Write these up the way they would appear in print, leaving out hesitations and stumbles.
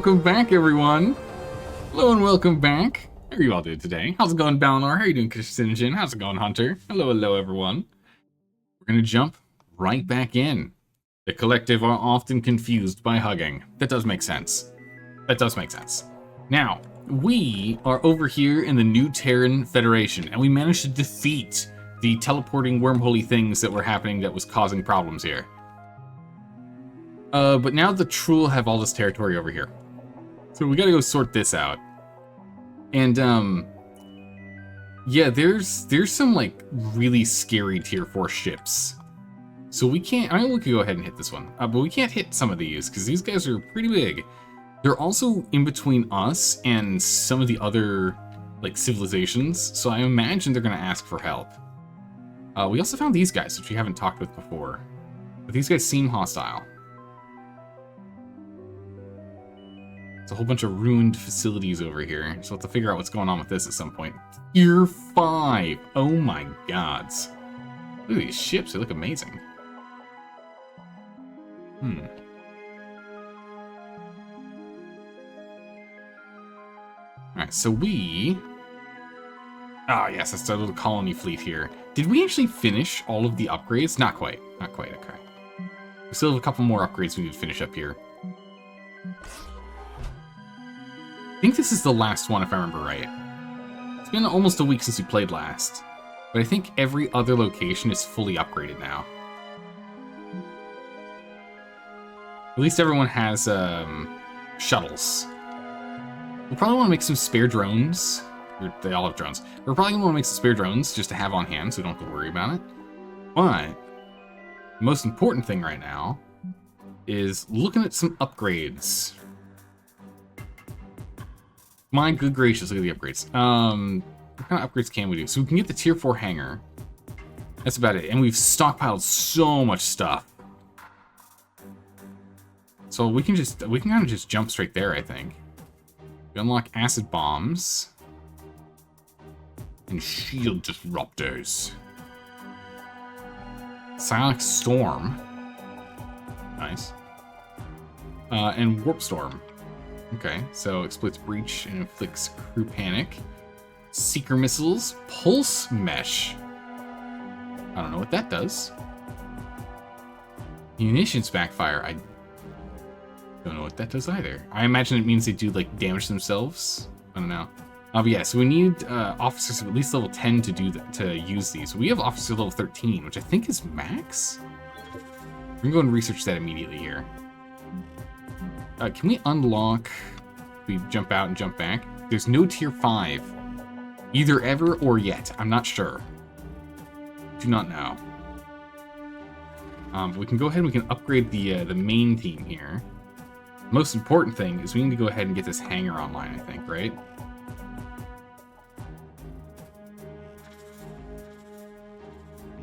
welcome back, everyone. Hello and welcome back. How are you all doing today? How's it going, Balnor? How are you doing, Christian? How's it going, Hunter? Hello, everyone. We're gonna jump right back in. The collective are often confused by hugging. That does make sense. Now, we are over here in the new Terran Federation, and we managed to defeat the teleporting wormholey things that were happening that was causing problems here. But now the Chruul have all this territory over here. So we gotta go sort this out. And, yeah, there's some, like, really scary tier 4 ships. So we can't, I mean, we could go ahead and hit this one. But we can't hit some of these, because these guys are pretty big. They're also in between us and some of the other, like, civilizations. So I imagine they're gonna ask for help. We also found these guys, which we haven't talked with before. But these guys seem hostile. A whole bunch of ruined facilities over here, so we'll have to figure out what's going on with this at some point. Tier 5! Oh my gods. Look at these ships, they look amazing. Alright, so we... Ah, yes, that's our little colony fleet here. Did we actually finish all of the upgrades? Not quite, okay. We still have a couple more upgrades we need to finish up here. I think this is the last one, if I remember right. It's been almost a week since we played last, but I think every other location is fully upgraded now. At least everyone has shuttles. We'll probably want to make some spare drones. They all have drones. We're probably going to want to make some spare drones just to have on hand so we don't have to worry about it. But the most important thing right now is looking at some upgrades. My good gracious, look at the upgrades. What kind of upgrades can we do? So we can get the tier 4 hangar. That's about it. And we've stockpiled so much stuff. So we can kind of just jump straight there, I think. We unlock acid bombs. And shield disruptors. Psionic storm. Nice. And warp storm. Okay, so exploits breach and inflicts crew panic. Seeker missiles, pulse mesh. I don't know what that does. Munitions backfire. I don't know what that does either. I imagine it means they do like damage themselves. I don't know. But yeah, so we need officers of at least level 10 to do that, to use these. We have officer level 13, which I think is max. We're gonna go and research that immediately here. Can we unlock... We jump out and jump back? There's no tier 5. Either ever or yet. I'm not sure. Do not know. We can go ahead and we can upgrade the main team here. Most important thing is we need to go ahead and get this hangar online, I think, right?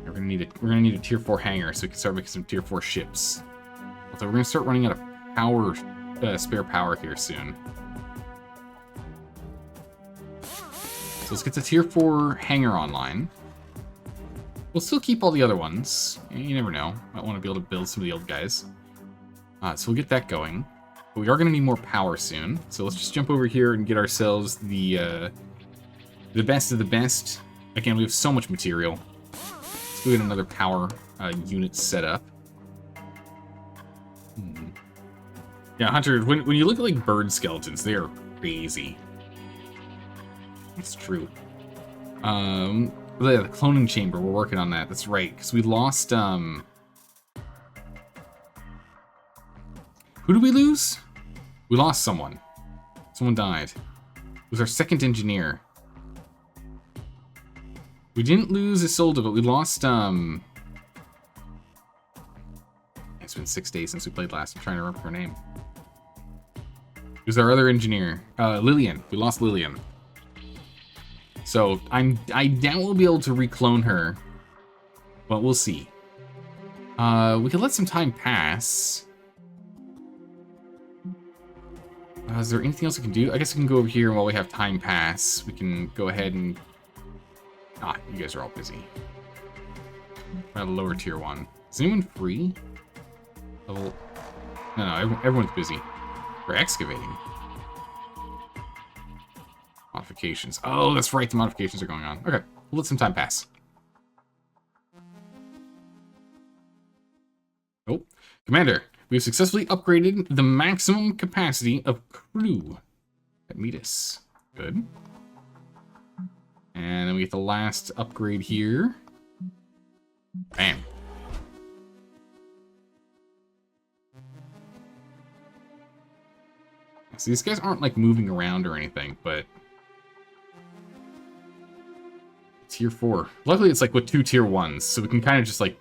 We're gonna need a tier 4 hangar so we can start making some tier 4 ships. So we're gonna start running out of power. Spare power here soon. So let's get the tier 4 hangar online. We'll still keep all the other ones. You never know. Might want to be able to build some of the old guys. So we'll get that going. But we are going to need more power soon. So let's just jump over here and get ourselves the best of the best. Again, we have so much material. Let's go get another power unit set up. Yeah, Hunter, when you look at, like, bird skeletons, they are crazy. It's true. The cloning chamber, we're working on that. That's right, because we lost, Who did we lose? We lost someone. Someone died. It was our second engineer. We didn't lose Isolde, but we lost, It's been 6 days since we played last. I'm trying to remember her name. Who's our other engineer? Lillian. We lost Lillian. So I doubt we'll be able to reclone her, but we'll see. We could let some time pass. Is there anything else we can do? I guess we can go over here, and while we have time pass, we can go ahead and... Ah, you guys are all busy. We're at a lower tier 1. Is anyone free? Level... No, everyone's busy. For excavating. Modifications. Oh, that's right. The modifications are going on. Okay. We'll let some time pass. Oh. Commander, we have successfully upgraded the maximum capacity of Chruul at Metis. Good. And then we get the last upgrade here. Bam. So these guys aren't like moving around or anything, but tier 4. Luckily it's like with 2 tier 1s, so we can kind of just like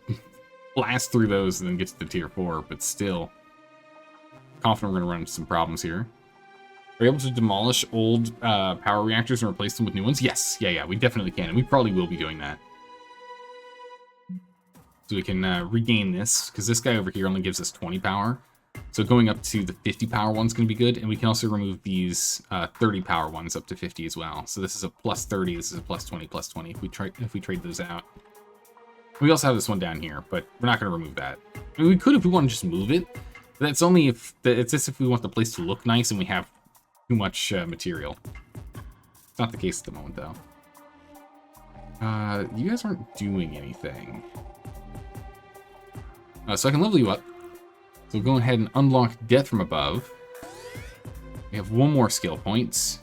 blast through those and then get to the tier 4, but still confident we're gonna run into some problems here. Are we able to demolish old power reactors and replace them with new ones? Yes, yeah, we definitely can, and we probably will be doing that. So we can regain this, because this guy over here only gives us 20 power. So going up to the 50 power one's going to be good, and we can also remove these 30 power ones up to 50 as well. So this is a plus 30, this is a plus 20, plus 20 if we trade those out. We also have this one down here, but we're not going to remove that. I mean, we could if we want to just move it, but that's only if it's just if we want the place to look nice and we have too much material. It's not the case at the moment, though. You guys aren't doing anything. So I can level you up. So we'll go ahead and unlock Death from Above. We have one more skill point,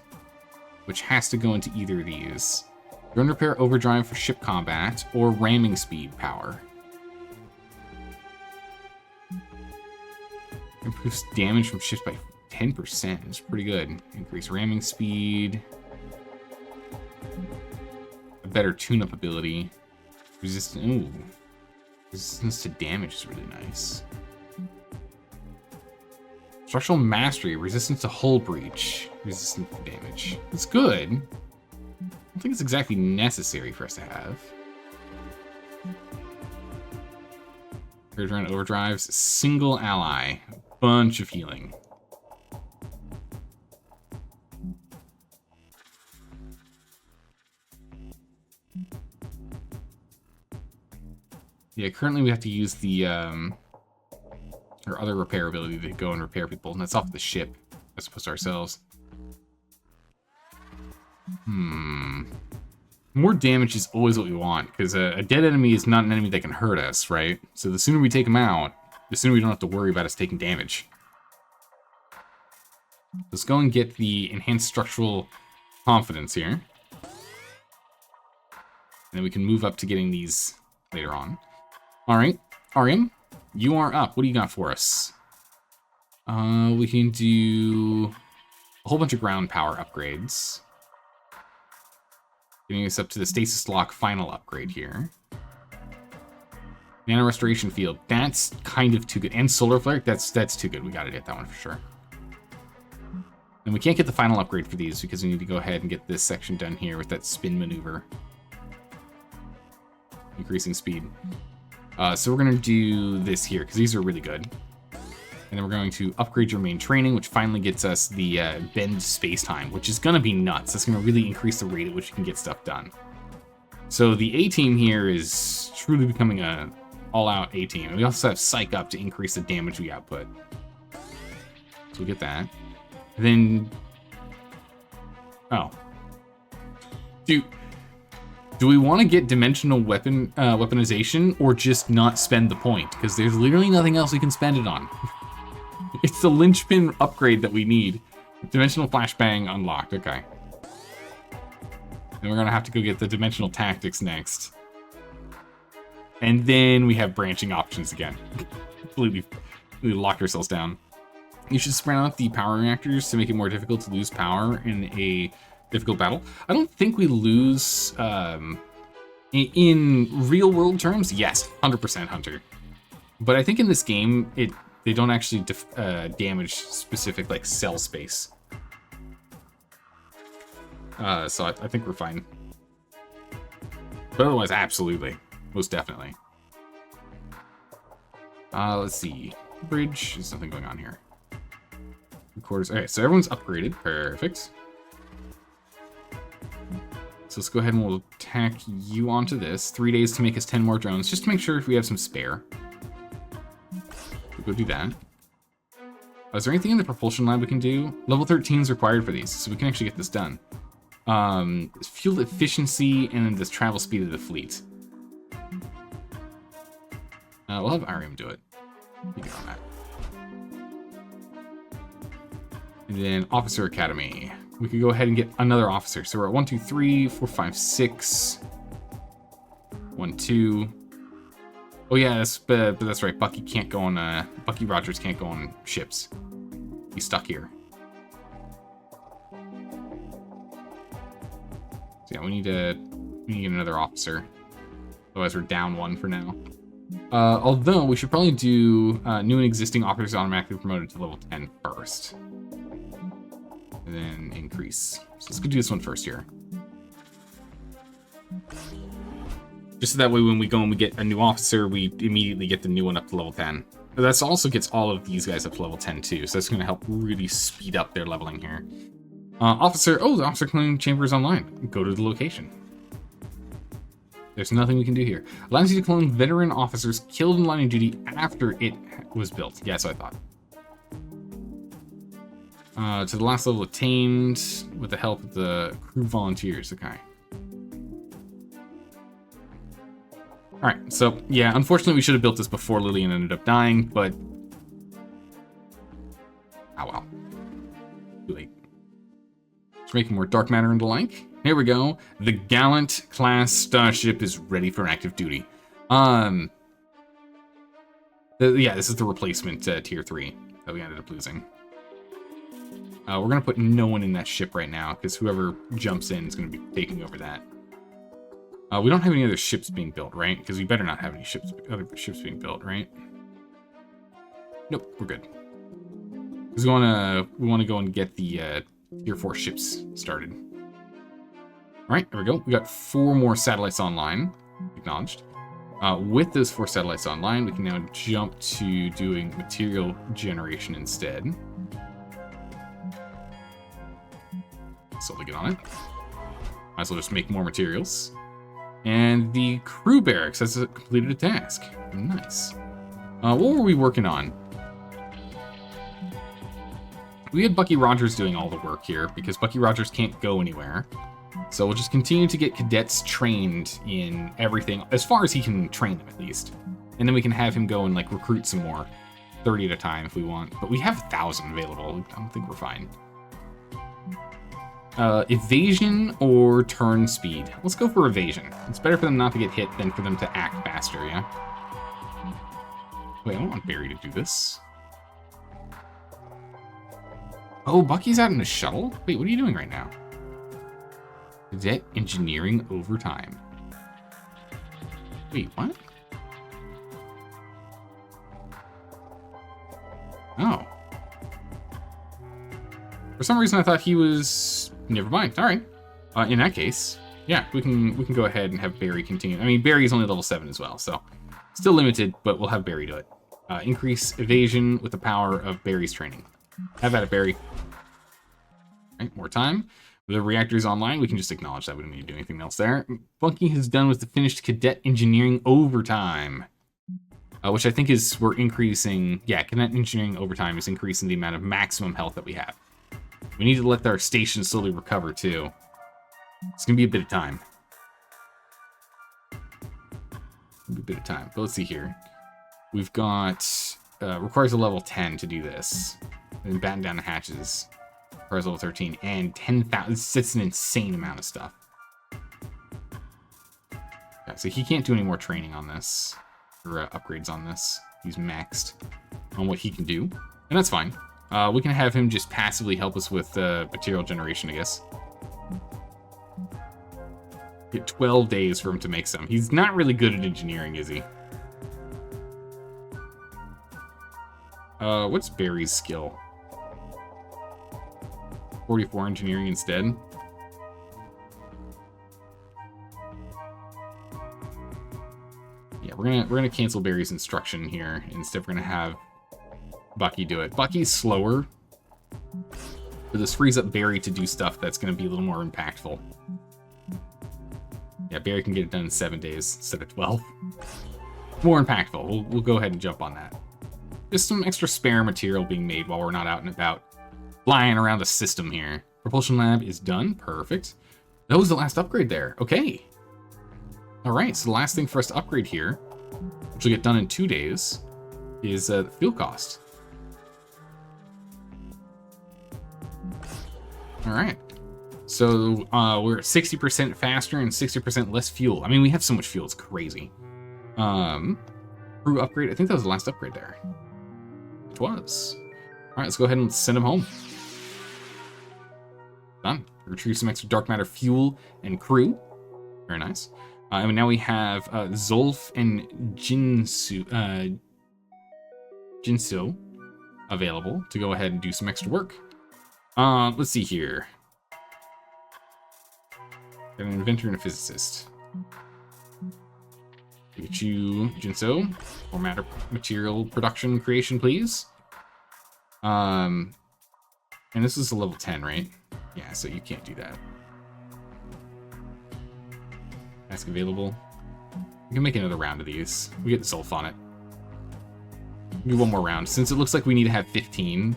which has to go into either of these. Drone Repair Overdrive for ship combat, or Ramming Speed power. Improves damage from ships by 10%. It's pretty good. Increase ramming speed. A better tune-up ability. Resistance to damage is really nice. Structural Mastery, resistance to hull breach, resistance to damage. It's good. I don't think it's exactly necessary for us to have. Around overdrives, single ally, bunch of healing. Yeah, currently we have to use the or other repair ability to go and repair people, and that's off the ship as opposed to ourselves. More damage is always what we want, because a dead enemy is not an enemy that can hurt us, right? So the sooner we take them out, the sooner we don't have to worry about us taking damage. Let's go and get the enhanced structural confidence here. And then we can move up to getting these later on. Alright, RM, you are up. What do you got for us? We can do a whole bunch of ground power upgrades. Getting us up to the stasis lock final upgrade here. Nano restoration field, that's kind of too good. And solar flare, that's too good. We gotta get that one for sure. And we can't get the final upgrade for these because we need to go ahead and get this section done here with that spin maneuver. Increasing speed. So we're gonna do this here because these are really good. And then we're going to upgrade your main training, which finally gets us the bend space-time, which is gonna be nuts. That's gonna really increase the rate at which you can get stuff done. So the A-team here is truly becoming a all-out A-team. And we also have Psych up to increase the damage we output. So we'll get that. And then... oh. Do we want to get dimensional weaponization or just not spend the point? Because there's literally nothing else we can spend it on. It's the linchpin upgrade that we need. Dimensional flashbang unlocked. Okay. Then we're going to have to go get the dimensional tactics next. And then we have branching options again. Completely locked ourselves down. You should spread out the power reactors to make it more difficult to lose power in a difficult battle. I don't think we lose in real world terms. Yes, 100% Hunter. But I think in this game, they don't actually damage specific like cell space. So I think we're fine. But otherwise, absolutely, most definitely. Let's see. Bridge. There's nothing going on here. Quarters. Okay, so everyone's upgraded. Perfect. So let's go ahead and we'll tack you onto this. 3 days to make us 10 more drones, just to make sure if we have some spare. We'll go do that. Is there anything in the propulsion lab we can do? Level 13 is required for these, so we can actually get this done. Fuel efficiency and then the travel speed of the fleet. We'll have Arium do it. You get on that. And then Officer Academy. We could go ahead and get another officer. So we're at 1, 2, 3, 4, 5, 6. 1, 2. Oh yeah, but that's right. Bucky can't go on. Bucky Rogers can't go on ships. He's stuck here. So yeah, we need to get another officer. Otherwise, we're down 1 for now. Although we should probably do new and existing officers automatically promoted to level 10 first. And then increase. So let's go do this one first here. Just so that way when we go and we get a new officer, we immediately get the new one up to level 10. But that also gets all of these guys up to level 10 too, so that's going to help really speed up their leveling here. The officer cloning chamber is online. Go to the location. There's nothing we can do here. Allows you to clone veteran officers killed in line of duty after it was built. Yeah, so I thought. To the last level attained with the help of the crew volunteers. Okay. Alright, so yeah, unfortunately we should have built this before Lillian ended up dying, but... oh well. Too late. Let's make more dark matter and the like. Here we go. The Gallant class starship is ready for active duty. Yeah, this is the replacement tier 3 that we ended up losing. We're going to put no one in that ship right now, because whoever jumps in is going to be taking over that. We don't have any other ships being built, right? Because we better not have any other ships being built, right? Nope, we're good. Because we want to go and get the tier 4 ships started. All right, there we go. We got 4 more satellites online. Acknowledged. With those 4 satellites online, we can now jump to doing material generation instead. Slowly get on it. Might as well just make more materials. And the crew barracks has completed a task. Nice. What were we working on? We had Bucky Rogers doing all the work here because Bucky Rogers can't go anywhere. So we'll just continue to get cadets trained in everything, as far as he can train them at least. And then we can have him go and like recruit some more. 30 at a time if we want. But we have 1,000 available. I don't think we're fine. Evasion or turn speed? Let's go for evasion. It's better for them not to get hit than for them to act faster, yeah? Wait, I don't want Barry to do this. Oh, Bucky's out in a shuttle? Wait, what are you doing right now? Cadet engineering overtime. Wait, what? Oh. For some reason I thought he was... Never mind. All right. In that case, yeah, we can go ahead and have Barry continue. I mean, Barry's only level 7 as well, so still limited, but we'll have Barry do it. Increase evasion with the power of Barry's training. Have at it, Barry. All right, more time. With the reactors online, we can just acknowledge that. We don't need to do anything else there. Bucky has done with the finished cadet engineering overtime. Which I think is, we're increasing, yeah, cadet engineering overtime is increasing the amount of maximum health that we have. We need to let our station slowly recover, too. It's going to be a bit of time. But let's see here. We've got... requires a level 10 to do this. And batten down the hatches. Requires level 13. And 10,000... It's an insane amount of stuff. Okay, so he can't do any more training on this. Or upgrades on this. He's maxed on what he can do. And that's fine. We can have him just passively help us with material generation, I guess. Get 12 days for him to make some. He's not really good at engineering, is he? What's Barry's skill? 44 engineering instead. Yeah, we're gonna cancel Barry's instruction here. Instead, we're gonna have Bucky do it. Bucky's slower, but this frees up Barry to do stuff that's going to be a little more impactful. Yeah, Barry can get it done in 7 days instead of 12. More impactful. We'll go ahead and jump on that. Just some extra spare material being made while we're not out and about. Flying around the system here. Propulsion lab is done. Perfect. That was the last upgrade there. Okay. Alright, so the last thing for us to upgrade here, which will get done in 2 days, is the fuel cost. Alright. So we're at 60% faster and 60% less fuel. I mean, we have so much fuel, it's crazy. Crew upgrade, I think that was the last upgrade there. It was. Alright, let's go ahead and send them home. Done. Retrieve some extra dark matter fuel and crew. Very nice. And now we have Zolf and Jinso available to go ahead and do some extra work. Let's see here. Got an inventor and a physicist. Get you, Jinso, or material production creation, please. And this is a level 10, right? Yeah, so you can't do that. Ask available. We can make another round of these. We get the Zolf on it. Do one more round. Since it looks like we need to have 15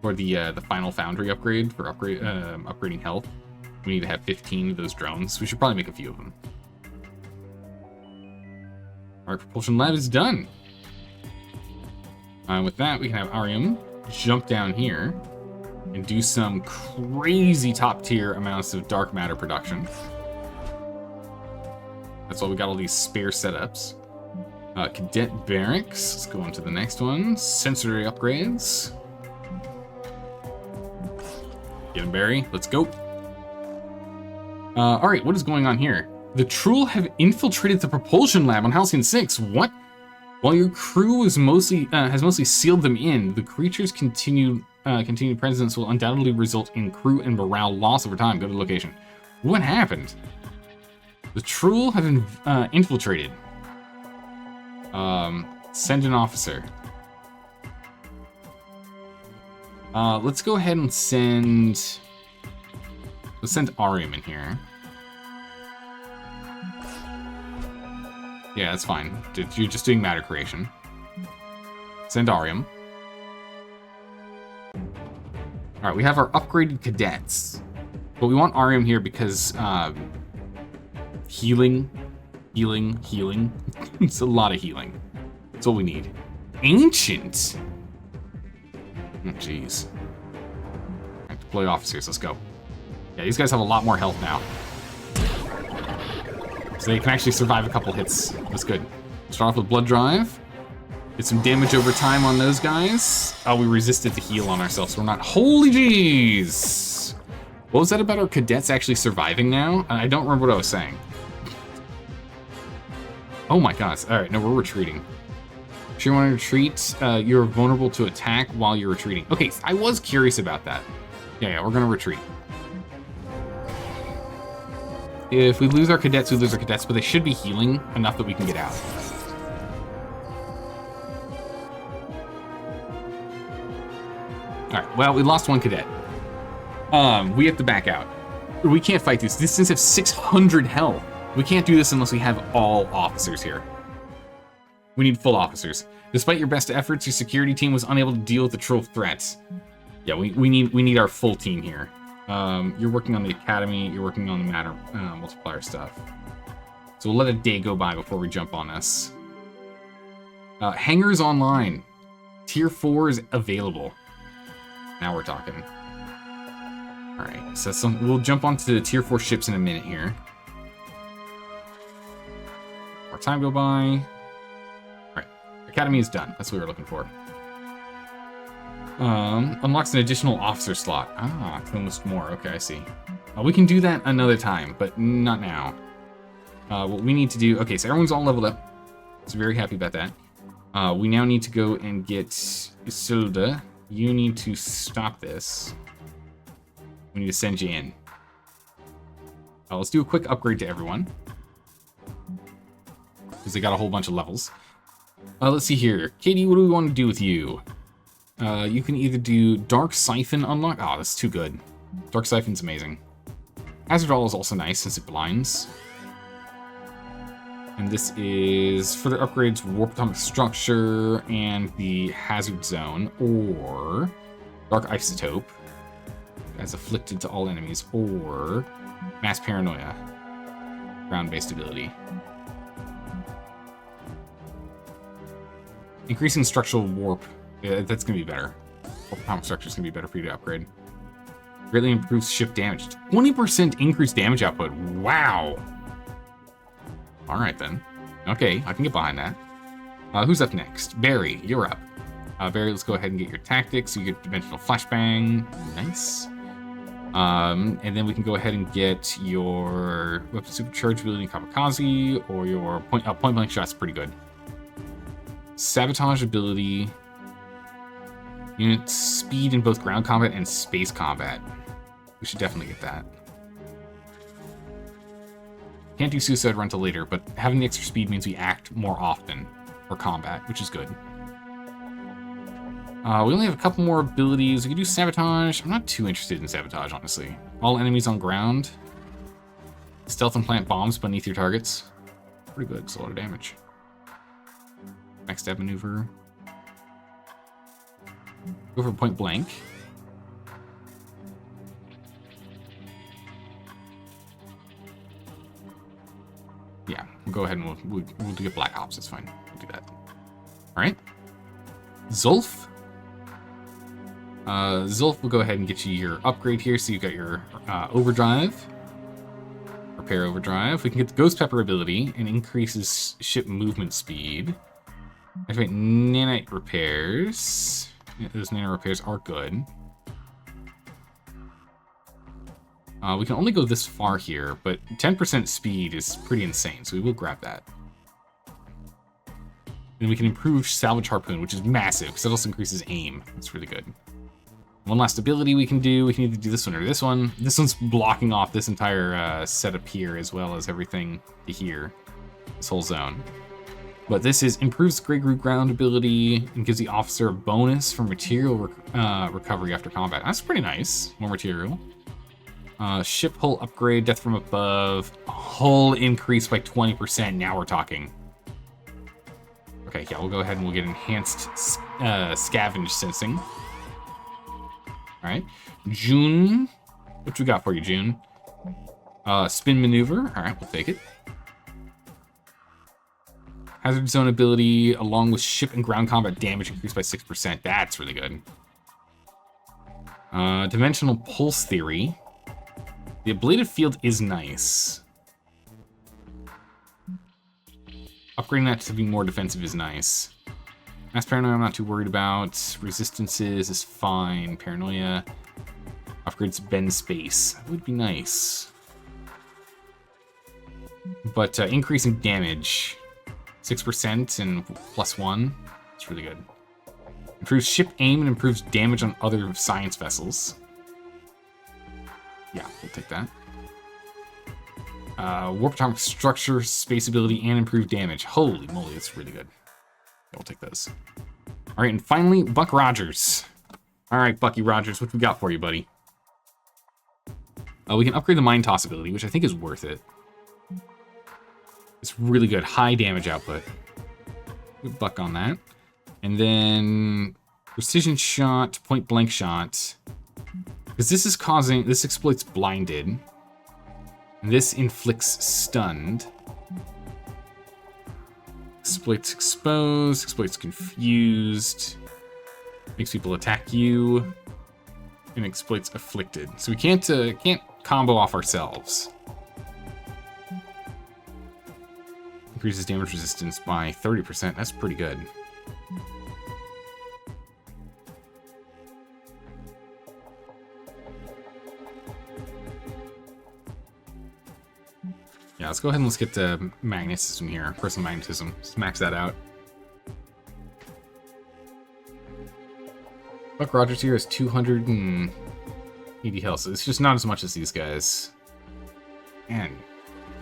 for the final foundry upgrade for upgrading health, we need to have 15 of those drones. We should probably make a few of them. Our propulsion lab is done. With that, we can have Arium jump down here and do some crazy top tier amounts of dark matter production. That's why we got all these spare setups. Cadet barracks. Let's go on to the next one. Sensory upgrades. Get him, Barry. Let's go. All right, what is going on here? The Chruul have infiltrated the propulsion lab on Halcyon 6. What? While your crew is has mostly sealed them in, the creature's continued presence will undoubtedly result in crew and morale loss over time. Go to the location. What happened? The Chruul have infiltrated. Send an officer. Let's go ahead and let's send Arium in here. Yeah, that's fine. You're just doing matter creation. Send Arium. Alright, we have our upgraded cadets. But we want Arium here because healing. It's a lot of healing. That's all we need. Ancient! Oh, jeez. Alright, deploy officers, let's go. Yeah, these guys have a lot more health now. So they can actually survive a couple hits. That's good. Start off with Blood Drive. Get some damage over time on those guys. Oh, we resisted the heal on ourselves, so we're not... Holy jeez! What was that about our cadets actually surviving now? I don't remember what I was saying. Oh my gosh. Alright, no, we're retreating. If you want to retreat, you're vulnerable to attack while you're retreating. Okay, I was curious about that. Yeah, we're gonna retreat. If we lose our cadets, we lose our cadets, but they should be healing enough that we can get out. Alright, well, we lost one cadet. We have to back out. We can't fight these. These things have 600 health. We can't do this unless we have all officers here. We need full officers. Despite your best efforts, your security team was unable to deal with the Chruul threats. Yeah, we need our full team here. You're working on the academy, you're working on the matter multiplier stuff. So we'll let a day go by before we jump on this. Hangars online. Tier 4 is available. Now we're talking. Alright, so we'll jump onto the Tier 4 ships in a minute here. More time go by. Alright, academy is done. That's what we were looking for. Unlocks an additional officer slot. Ah, can list more. Okay, I see. We can do that another time, but not now. What we need to do... Okay, so everyone's all leveled up. So very happy about that. We now need to go and get Isolde. You need to stop this. We need to send you in. Let's do a quick upgrade to everyone. Because they got a whole bunch of levels. Let's see here. Katie, what do we want to do with you? You can either do Dark Siphon unlock. Oh, that's too good. Dark Siphon's amazing. Hazard All is also nice since it blinds. And this is further upgrades warp atomic structure and the hazard zone, or dark isotope as afflicted to all enemies, or mass paranoia, ground-based ability. Increasing structural warp, that's gonna be better. Warp atomic structure is gonna be better for you to upgrade. Greatly improves ship damage. 20% increased damage output. Wow. All right then. Okay, I can get behind that. Who's up next? Barry, you're up. Barry, let's go ahead and get your tactics. You get dimensional flashbang. Nice. And then we can go ahead and get your weapon supercharge ability, kamikaze, or your point blank shot's pretty good. Sabotage ability. Unit speed in both ground combat and space combat. We should definitely get that. Can't do suicide run till later, but having the extra speed means we act more often for combat, which is good. We only have a couple more abilities. We can do sabotage. I'm not too interested in sabotage, honestly. All enemies on ground. Stealth and plant bombs beneath your targets. Pretty good. It's a lot of damage. Backstab maneuver. Go for point blank. Yeah, we'll go ahead and we'll do Black Ops. That's fine. We'll do that. All right. Zulf. Zulf will go ahead and get you your upgrade here. So you got your overdrive. Repair overdrive. We can get the Ghost Pepper ability and increases ship movement speed. Activate nanite repairs. Yeah, those nano repairs are good. We can only go this far here, but 10% speed is pretty insane, so we will grab that. Then we can improve Salvage Harpoon, which is massive, because it also increases aim. It's really good. One last ability we can do. We can either do this one or this one. This one's blocking off this entire setup here, as well as everything to here. This whole zone. But this is improves Grey Group ground ability and gives the officer a bonus for material recovery after combat. That's pretty nice. More material. Ship hull upgrade, death from above. Hull increase by 20%. Now we're talking. Okay, yeah, we'll go ahead and we'll get enhanced scavenge sensing. All right, June. What we got for you, June? Spin maneuver. All right, we'll take it. Hazard zone ability, along with ship and ground combat damage increased by 6%. That's really good. Dimensional pulse theory. The ablative field is nice. Upgrading that to be more defensive is nice. Mass paranoia I'm not too worried about. Resistances is fine. Paranoia. Upgrades bend space. That would be nice. But increasing damage. 6% and +1. It's really good. Improves ship aim and improves damage on other science vessels. Yeah, we'll take that. Warp atomic structure, space ability, and improved damage. Holy moly, that's really good. Yeah, we'll take those. All right, and finally, Buck Rogers. All right, Bucky Rogers, what we got for you, buddy? We can upgrade the Mind Toss ability, which I think is worth it. It's really good. High damage output. Good Buck on that. And then precision shot, point blank shot. Because this exploits blinded. And this inflicts stunned. Exploits exposed, exploits confused. Makes people attack you. And exploits afflicted. So we can't combo off ourselves. Increases damage resistance by 30%. That's pretty good. Yeah, let's go ahead and let's get the magnetism here. Personal magnetism. Let's max that out. Buck Rogers here has 280 health, so it's just not as much as these guys. Man,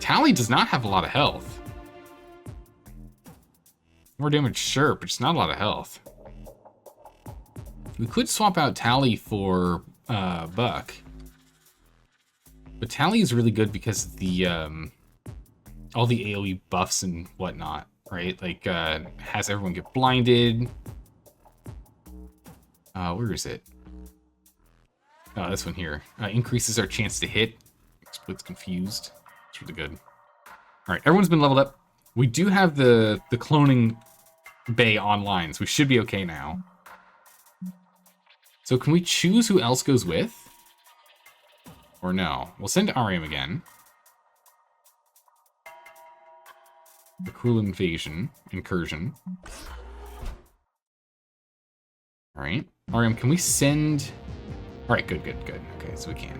Tally does not have a lot of health. More damage, sure, but it's not a lot of health. We could swap out Tally for Buck. But Tally is really good because the all the AoE buffs and whatnot, right? Like, has everyone get blinded. Where is it? Oh, this one here. Increases our chance to hit. Splits confused. It's really good. All right, everyone's been leveled up. We do have the cloning bay online, so we should be okay now. So can we choose who else goes with? Or no? We'll send Ariam again. The Chruul incursion. All right, Ariam, can we send? All right, good. Okay, so we can.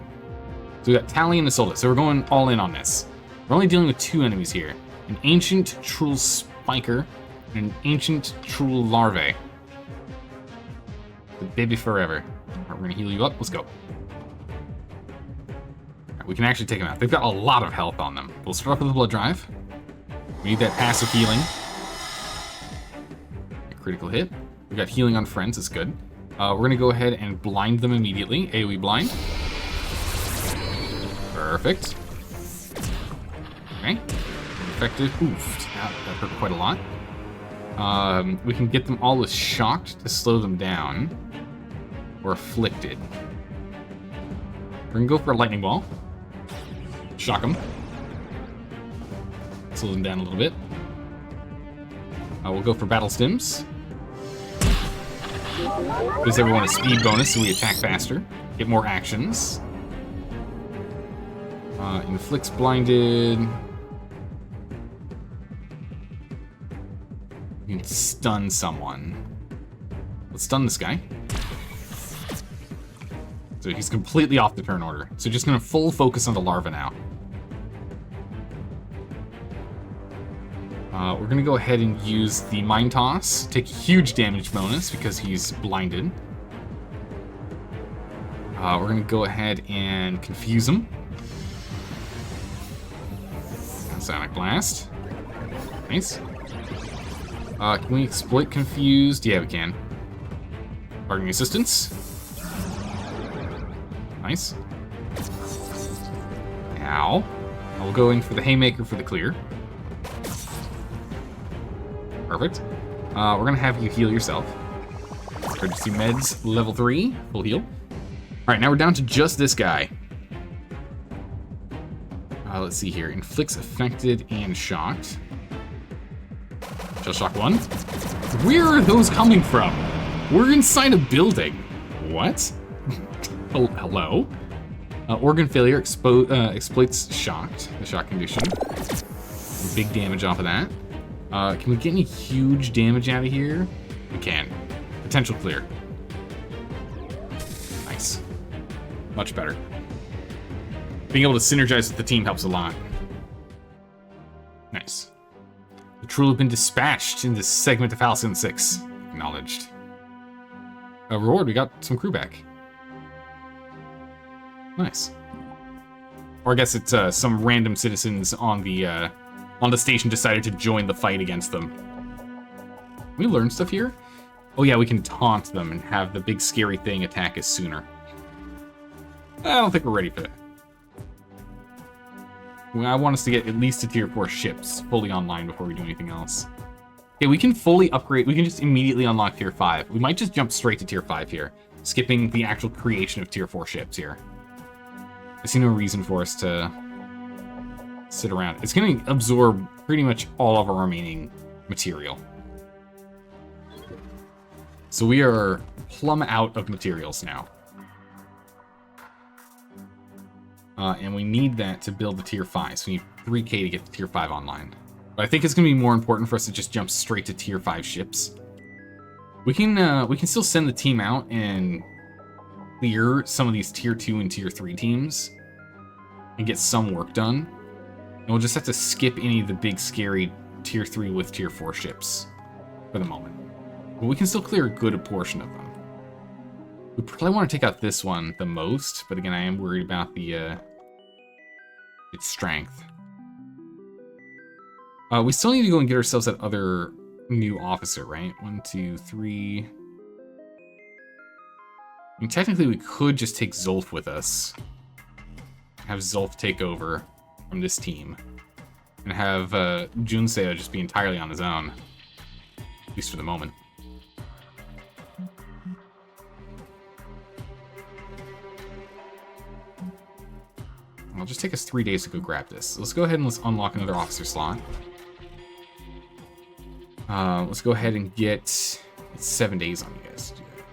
So we got Tally and Isolde. So we're going all in on this. We're only dealing with 2 enemies here: an ancient Chruul spiker and an ancient Chruul larvae. The baby forever. All right, we're gonna heal you up. Let's go. All right, we can actually take them out. They've got a lot of health on them. We'll start off with the blood drive. We need that passive healing. A critical hit. We got healing on friends. That's good. We're gonna go ahead and blind them immediately. AoE blind. Perfect. Okay. Effective. Oof. That hurt quite a lot. We can get them all with shocked to slow them down. Or afflicted. We're gonna go for a lightning ball. Shock them. Slow them down a little bit. We'll go for battle stims. Gives everyone a speed bonus so we attack faster. Get more actions. Inflicts blinded. You can stun someone. Let's stun this guy. So he's completely off the turn order. So just gonna full focus on the larva now. We're gonna go ahead and use the Mind Toss. Take a huge damage bonus because he's blinded. We're gonna go ahead and confuse him. Sonic Blast. Nice. Can we exploit confused? Yeah, we can. Bargaining assistance. Nice. Now, I'll go in for the Haymaker for the clear. Perfect. We're gonna have you heal yourself. Emergency meds, level 3, full heal. All right, now we're down to just this guy. Let's see here. Inflicts affected and shocked. Just shock 1. Where are those coming from? We're inside a building. What? Hello? Organ failure exploits shocked, the shock condition. Big damage off of that. Can we get any huge damage out of here? We can. Potential clear. Nice. Much better. Being able to synergize with the team helps a lot. Nice. The Chruul have been dispatched in this segment of Halcyon 6. Acknowledged. A reward, we got some crew back. Nice. Or I guess it's some random citizens on the station decided to join the fight against them. Can we learn stuff here? Oh yeah, we can taunt them and have the big scary thing attack us sooner. I don't think we're ready for that. I want us to get at least to tier 4 ships fully online before we do anything else. Okay, we can fully upgrade. We can just immediately unlock tier 5. We might just jump straight to tier 5 here, skipping the actual creation of tier 4 ships here. I see no reason for us to sit around. It's going to absorb pretty much all of our remaining material. So we are plumb out of materials now. And we need that to build the tier 5. So we need 3k to get the tier 5 online. But I think it's going to be more important for us to just jump straight to tier 5 ships. We can still send the team out and clear some of these tier 2 and tier 3 teams and get some work done. And we'll just have to skip any of the big scary tier 3 with tier 4 ships for the moment. But we can still clear a good portion of them. We probably want to take out this one the most, but again, I am worried about the its strength. We still need to go and get ourselves that other new officer, right? 1, 2, 3. I mean, technically, we could just take Zolf with us. Have Zolf take over from this team. and have Junseo just be entirely on his own, at least for the moment. It'll just take us 3 days to go grab this. So let's go ahead and let's unlock another officer slot. Let's go ahead and get... It's 7 days on you guys to do that.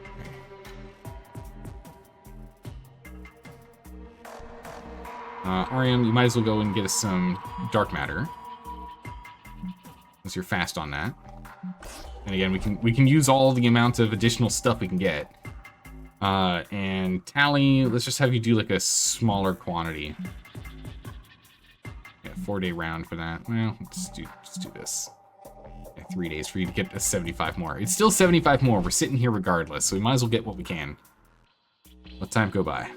Okay. Ariam, you might as well go and get us some dark matter, since you're fast on that. And again, we can use all the amount of additional stuff we can get. And Tally, let's just have you do like a smaller quantity. Yeah, 4-day round for that. Well, let's do this. Yeah, 3 days for you to get a 75 more. It's still 75 more. We're sitting here regardless, so we might as well get what we can. Let time go by.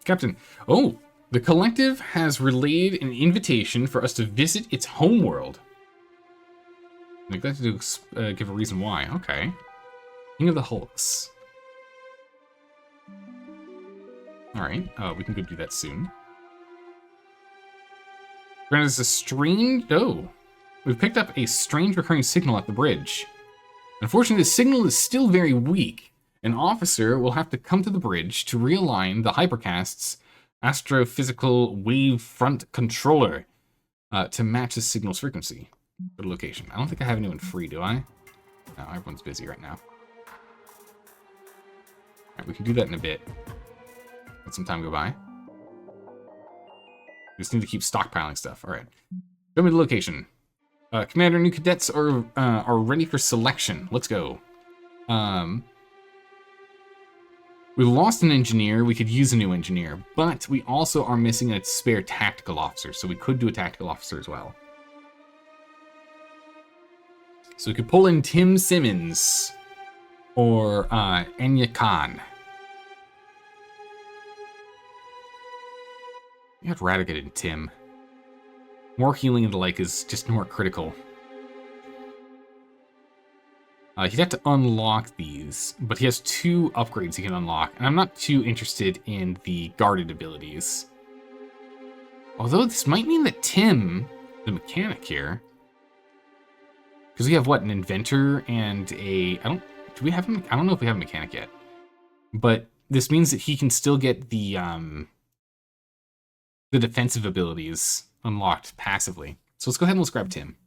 Captain, oh, the Collective has relayed an invitation for us to visit its homeworld. Neglected to give a reason why. Okay. King of the Hulks. Alright, we can go do that soon. Granted, it's a strange... Oh. We've picked up a strange recurring signal at the bridge. Unfortunately, the signal is still very weak. An officer will have to come to the bridge to realign the Hypercast's astrophysical wavefront controller to match the signal's frequency. Go to location. I don't think I have anyone free, do I? No, everyone's busy right now. Alright, we can do that in a bit. Let some time go by. We just need to keep stockpiling stuff. Alright. Show me the location. Commander, new cadets are ready for selection. Let's go. We lost an engineer. We could use a new engineer, but we also are missing a spare tactical officer, so we could do a tactical officer as well. So we could pull in Tim Simmons or Enya Khan. I'd rather get in Tim. More healing and the like is just more critical. He'd have to unlock these, but he has 2 upgrades he can unlock, and I'm not too interested in the guarded abilities. Although this might mean that Tim, the mechanic here, because we have what, an inventor and a do we have him? I don't know if we have a mechanic yet, but this means that he can still get the defensive abilities unlocked passively. So let's go ahead and let's grab Tim.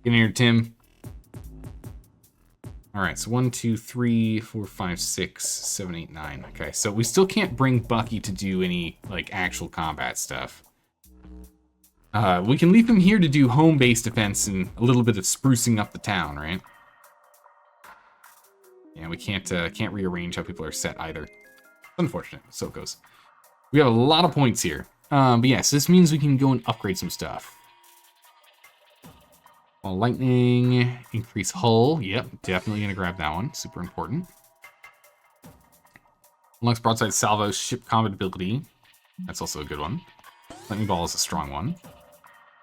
Get in here, Tim. All right, so 1, 2, 3, 4, 5, 6, 7, 8, 9. Okay, so we still can't bring Bucky to do any like actual combat stuff. We can leave him here to do home-based defense and a little bit of sprucing up the town, right? Yeah, we can't rearrange how people are set either. Unfortunate, so it goes. We have a lot of points here. But yes, this means we can go and upgrade some stuff. Lightning, increase hull. Yep, definitely gonna grab that one. Super important. Unlocks broadside salvo, ship combat ability. That's also a good one. Lightning ball is a strong one.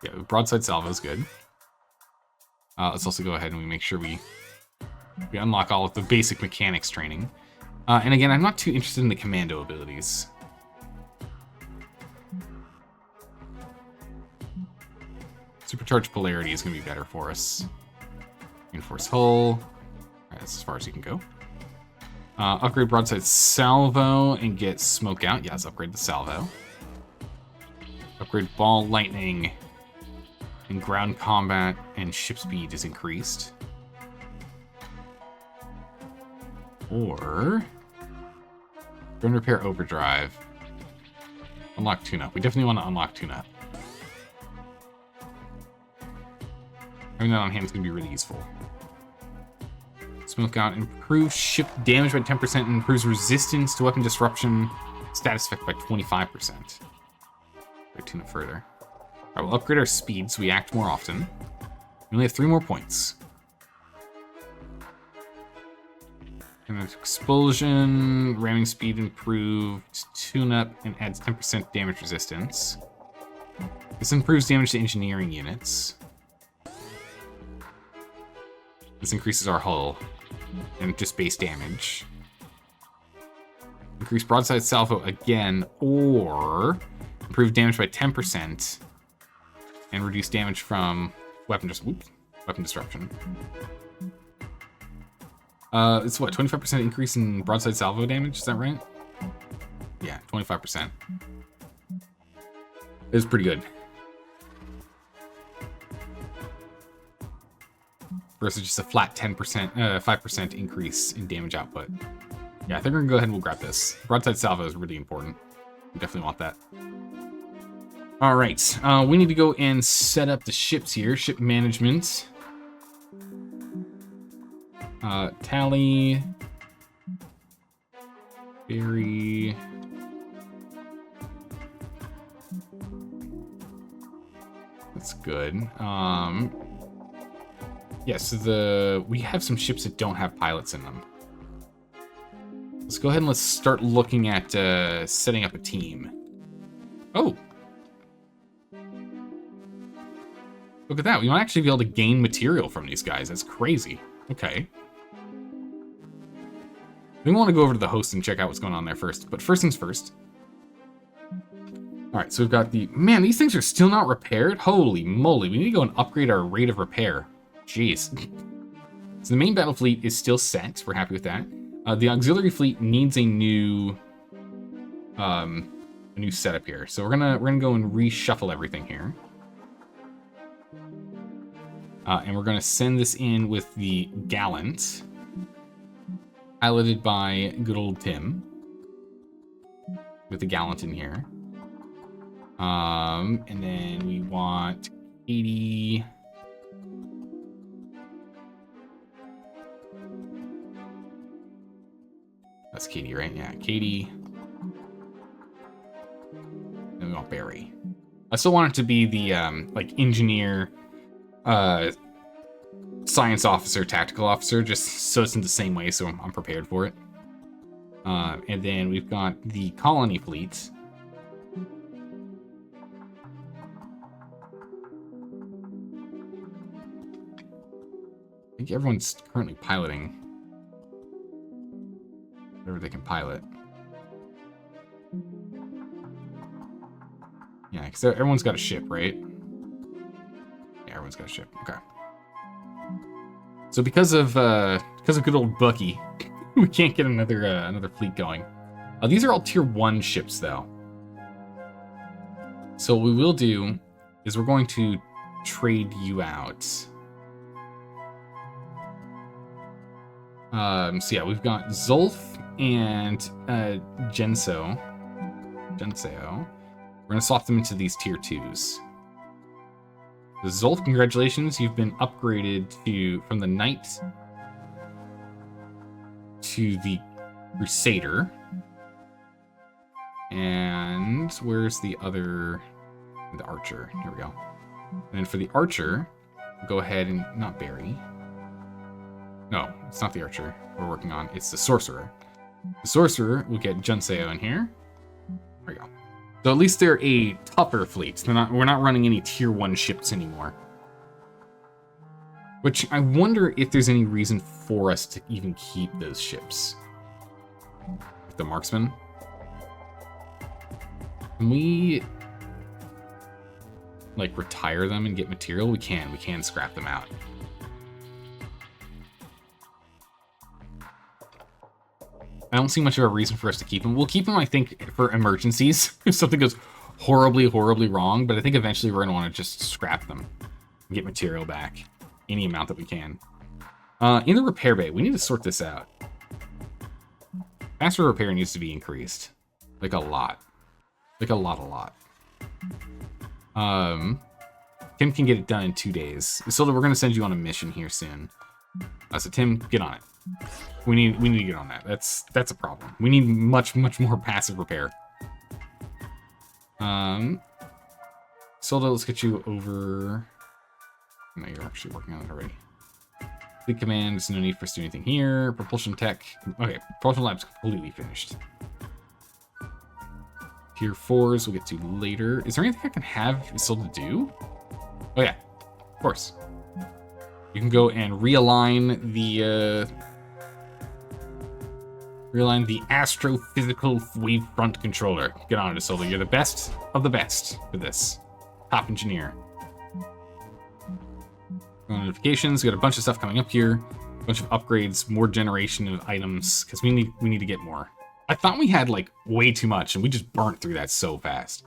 Yeah, broadside salvo is good. Let's also go ahead and we make sure we unlock all of the basic mechanics training. And again, I'm not too interested in the commando abilities. Supercharged polarity is going to be better for us. Reinforce hull. All right, that's as far as you can go. Upgrade broadside salvo and get smoke out. Yeah, let's upgrade the salvo. Upgrade ball lightning. And ground combat and ship speed is increased. Or burn repair overdrive. Unlock tune-up. We definitely want to unlock tune-up. Having that on hand is going to be really useful. Smoke out improves ship damage by 10% and improves resistance to weapon disruption status effect by 25%. Right, tune it further. I will upgrade our speed so we act more often. We only have 3 more points. And expulsion, ramming speed improved, tune-up, and adds 10% damage resistance. This improves damage to engineering units. This increases our hull and just base damage. Increase broadside salvo again, or Improve damage by 10%. And reduce damage from weapon disruption. It's what, 25% increase in broadside salvo damage? Is that right? Yeah, 25%. It's pretty good. Versus just a flat 10%, 5% increase in damage output. Yeah, I think we're gonna go ahead and we'll grab this. Broadside salvo is really important. We definitely want that. All right, we need to go and set up the ships here. Ship management. Tally. Barry. That's good. Yeah, so we have some ships that don't have pilots in them. Let's go ahead and let's start looking at setting up a team. Oh. Look at that. We might actually be able to gain material from these guys. That's crazy. Okay. We want to go over to the host and check out what's going on there first. But first things first. All right, so we've got the... Man, these things are still not repaired? Holy moly. We need to go and upgrade our rate of repair. Jeez. So the main battle fleet is still set. We're happy with that. The auxiliary fleet needs a new setup here. So we're gonna go and reshuffle everything here. And we're gonna send this in with the Gallant, piloted by good old Tim, with the Gallant in here. And then we want Katie. That's Katie, right? Yeah, Katie. And we want Barry. I still want it to be the like engineer, science officer, tactical officer, just so it's in the same way, so I'm prepared for it. And then we've got the colony fleet. I think everyone's currently piloting whatever they can pilot. Yeah, because everyone's got a ship, right? Yeah, everyone's got a ship. Okay. So because of good old Bucky, we can't get another fleet going. These are all tier 1 ships, though. So what we will do is we're going to trade you out. So yeah, we've got Zolf and Genseo. We're gonna swap them into these tier 2s. The Zolf, congratulations, you've been upgraded from the Knight to the Crusader. And where's the Archer? Here we go. And for the Archer, go ahead and not Barry. No, it's not the Archer we're working on. It's the Sorcerer. The Sorcerer will get Junseo in here. There we go. So at least they're a tougher fleet. We're not running any tier 1 ships anymore. Which I wonder if there's any reason for us to even keep those ships. The Marksman. Can we like retire them and get material? We can scrap them out. I don't see much of a reason for us to keep them. We'll keep them, I think, for emergencies. If something goes horribly, horribly wrong. But I think eventually we're going to want to just scrap them and get material back. Any amount that we can. In the repair bay, we need to sort this out. Faster repair needs to be increased. Like a lot. Like a lot. Tim can get it done in 2 days. So we're going to send you on a mission here soon. So Tim, get on it. We need to get on that. That's a problem. We need much more passive repair. Soldo, let's get you over. No, you're actually working on it already. Fleet command, there's no need for us to do anything here. Propulsion tech. Okay, propulsion lab's completely finished. Tier 4s we'll get to later. Is there anything I can have Soldo do? Oh yeah, of course. You can go and realign the Realign the astrophysical wavefront controller. Get on it, Solar. You're the best of the best for this. Top engineer. Notifications. We got a bunch of stuff coming up here. A bunch of upgrades, more generation of items, because we need to get more. I thought we had like way too much, and we just burnt through that so fast.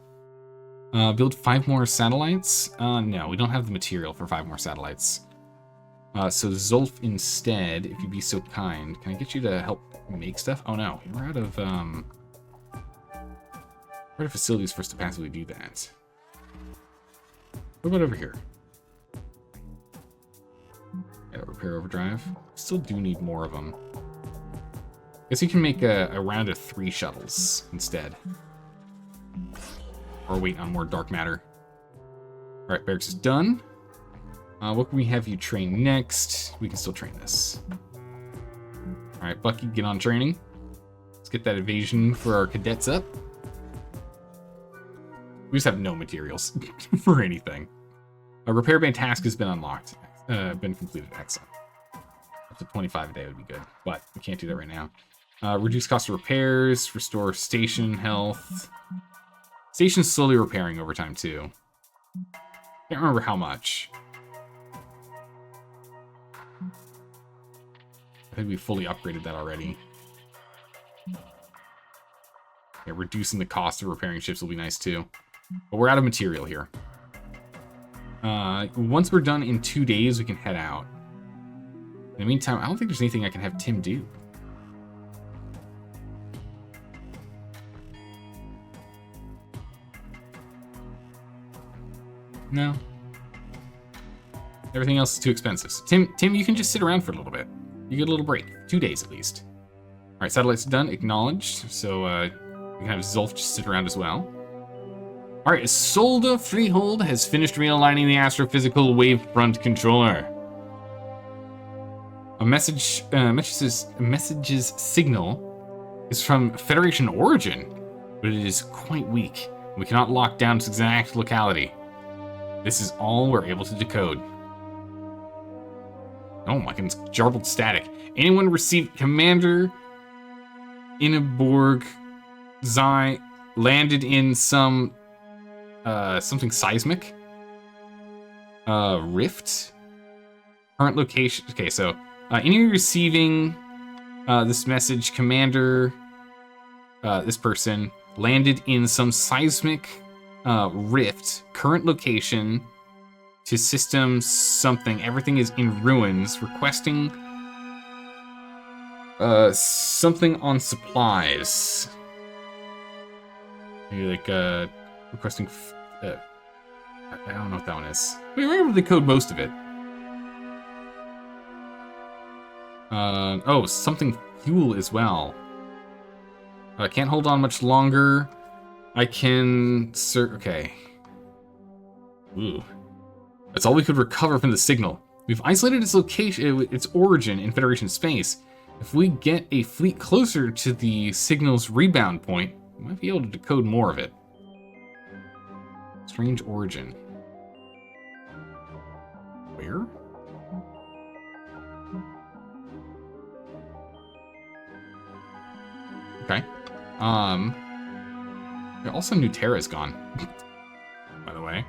Build 5 more satellites. No, we don't have the material for 5 more satellites. So Zolf instead, if you'd be so kind, can I get you to help make stuff? Oh no, we're out of facilities for us to passively do that. What about over here? Yeah, repair overdrive. Still do need more of them. Guess you can make a round of 3 shuttles instead. Or wait on more dark matter. Alright, barracks is done. What can we have you train next? We can still train this. Alright, Bucky, get on training. Let's get that evasion for our cadets up. We just have no materials for anything. A repair bay task has been unlocked. Been completed. Excellent. Up to 25 a day would be good, but we can't do that right now. Reduce cost of repairs, restore station health. Station's slowly repairing over time too. Can't remember how much. I think we fully upgraded that already. Yeah, reducing the cost of repairing ships will be nice too. But we're out of material here. Once we're done in 2 days, we can head out. In the meantime, I don't think there's anything I can have Tim do. No. Everything else is too expensive. So Tim, you can just sit around for a little bit. You get a little break. 2 days at least. All right, satellites done, acknowledged. So we can have Zolf just sit around as well. All right, Solda Freehold has finished realigning the astrophysical wavefront controller. A message's signal is from Federation origin, but it is quite weak. We cannot lock down its exact locality. This is all we're able to decode. Oh my goodness, jarbled static. Anyone received Commander Ingeborg Zai landed in some something seismic? Rift? Current location. Okay, so any receiving this message, Commander, this person landed in some seismic rift. Current location to system something. Everything is in ruins. Requesting something on supplies. Maybe like requesting. I don't know what that one is. We were able to decode most of it. Oh, something fuel as well. I can't hold on much longer. I can okay. Ooh. That's all we could recover from the signal. We've isolated its location, its origin in Federation space. If we get a fleet closer to the signal's rebound point, we might be able to decode more of it. Strange origin. Where? Okay. Also, New Terra's gone. By the way.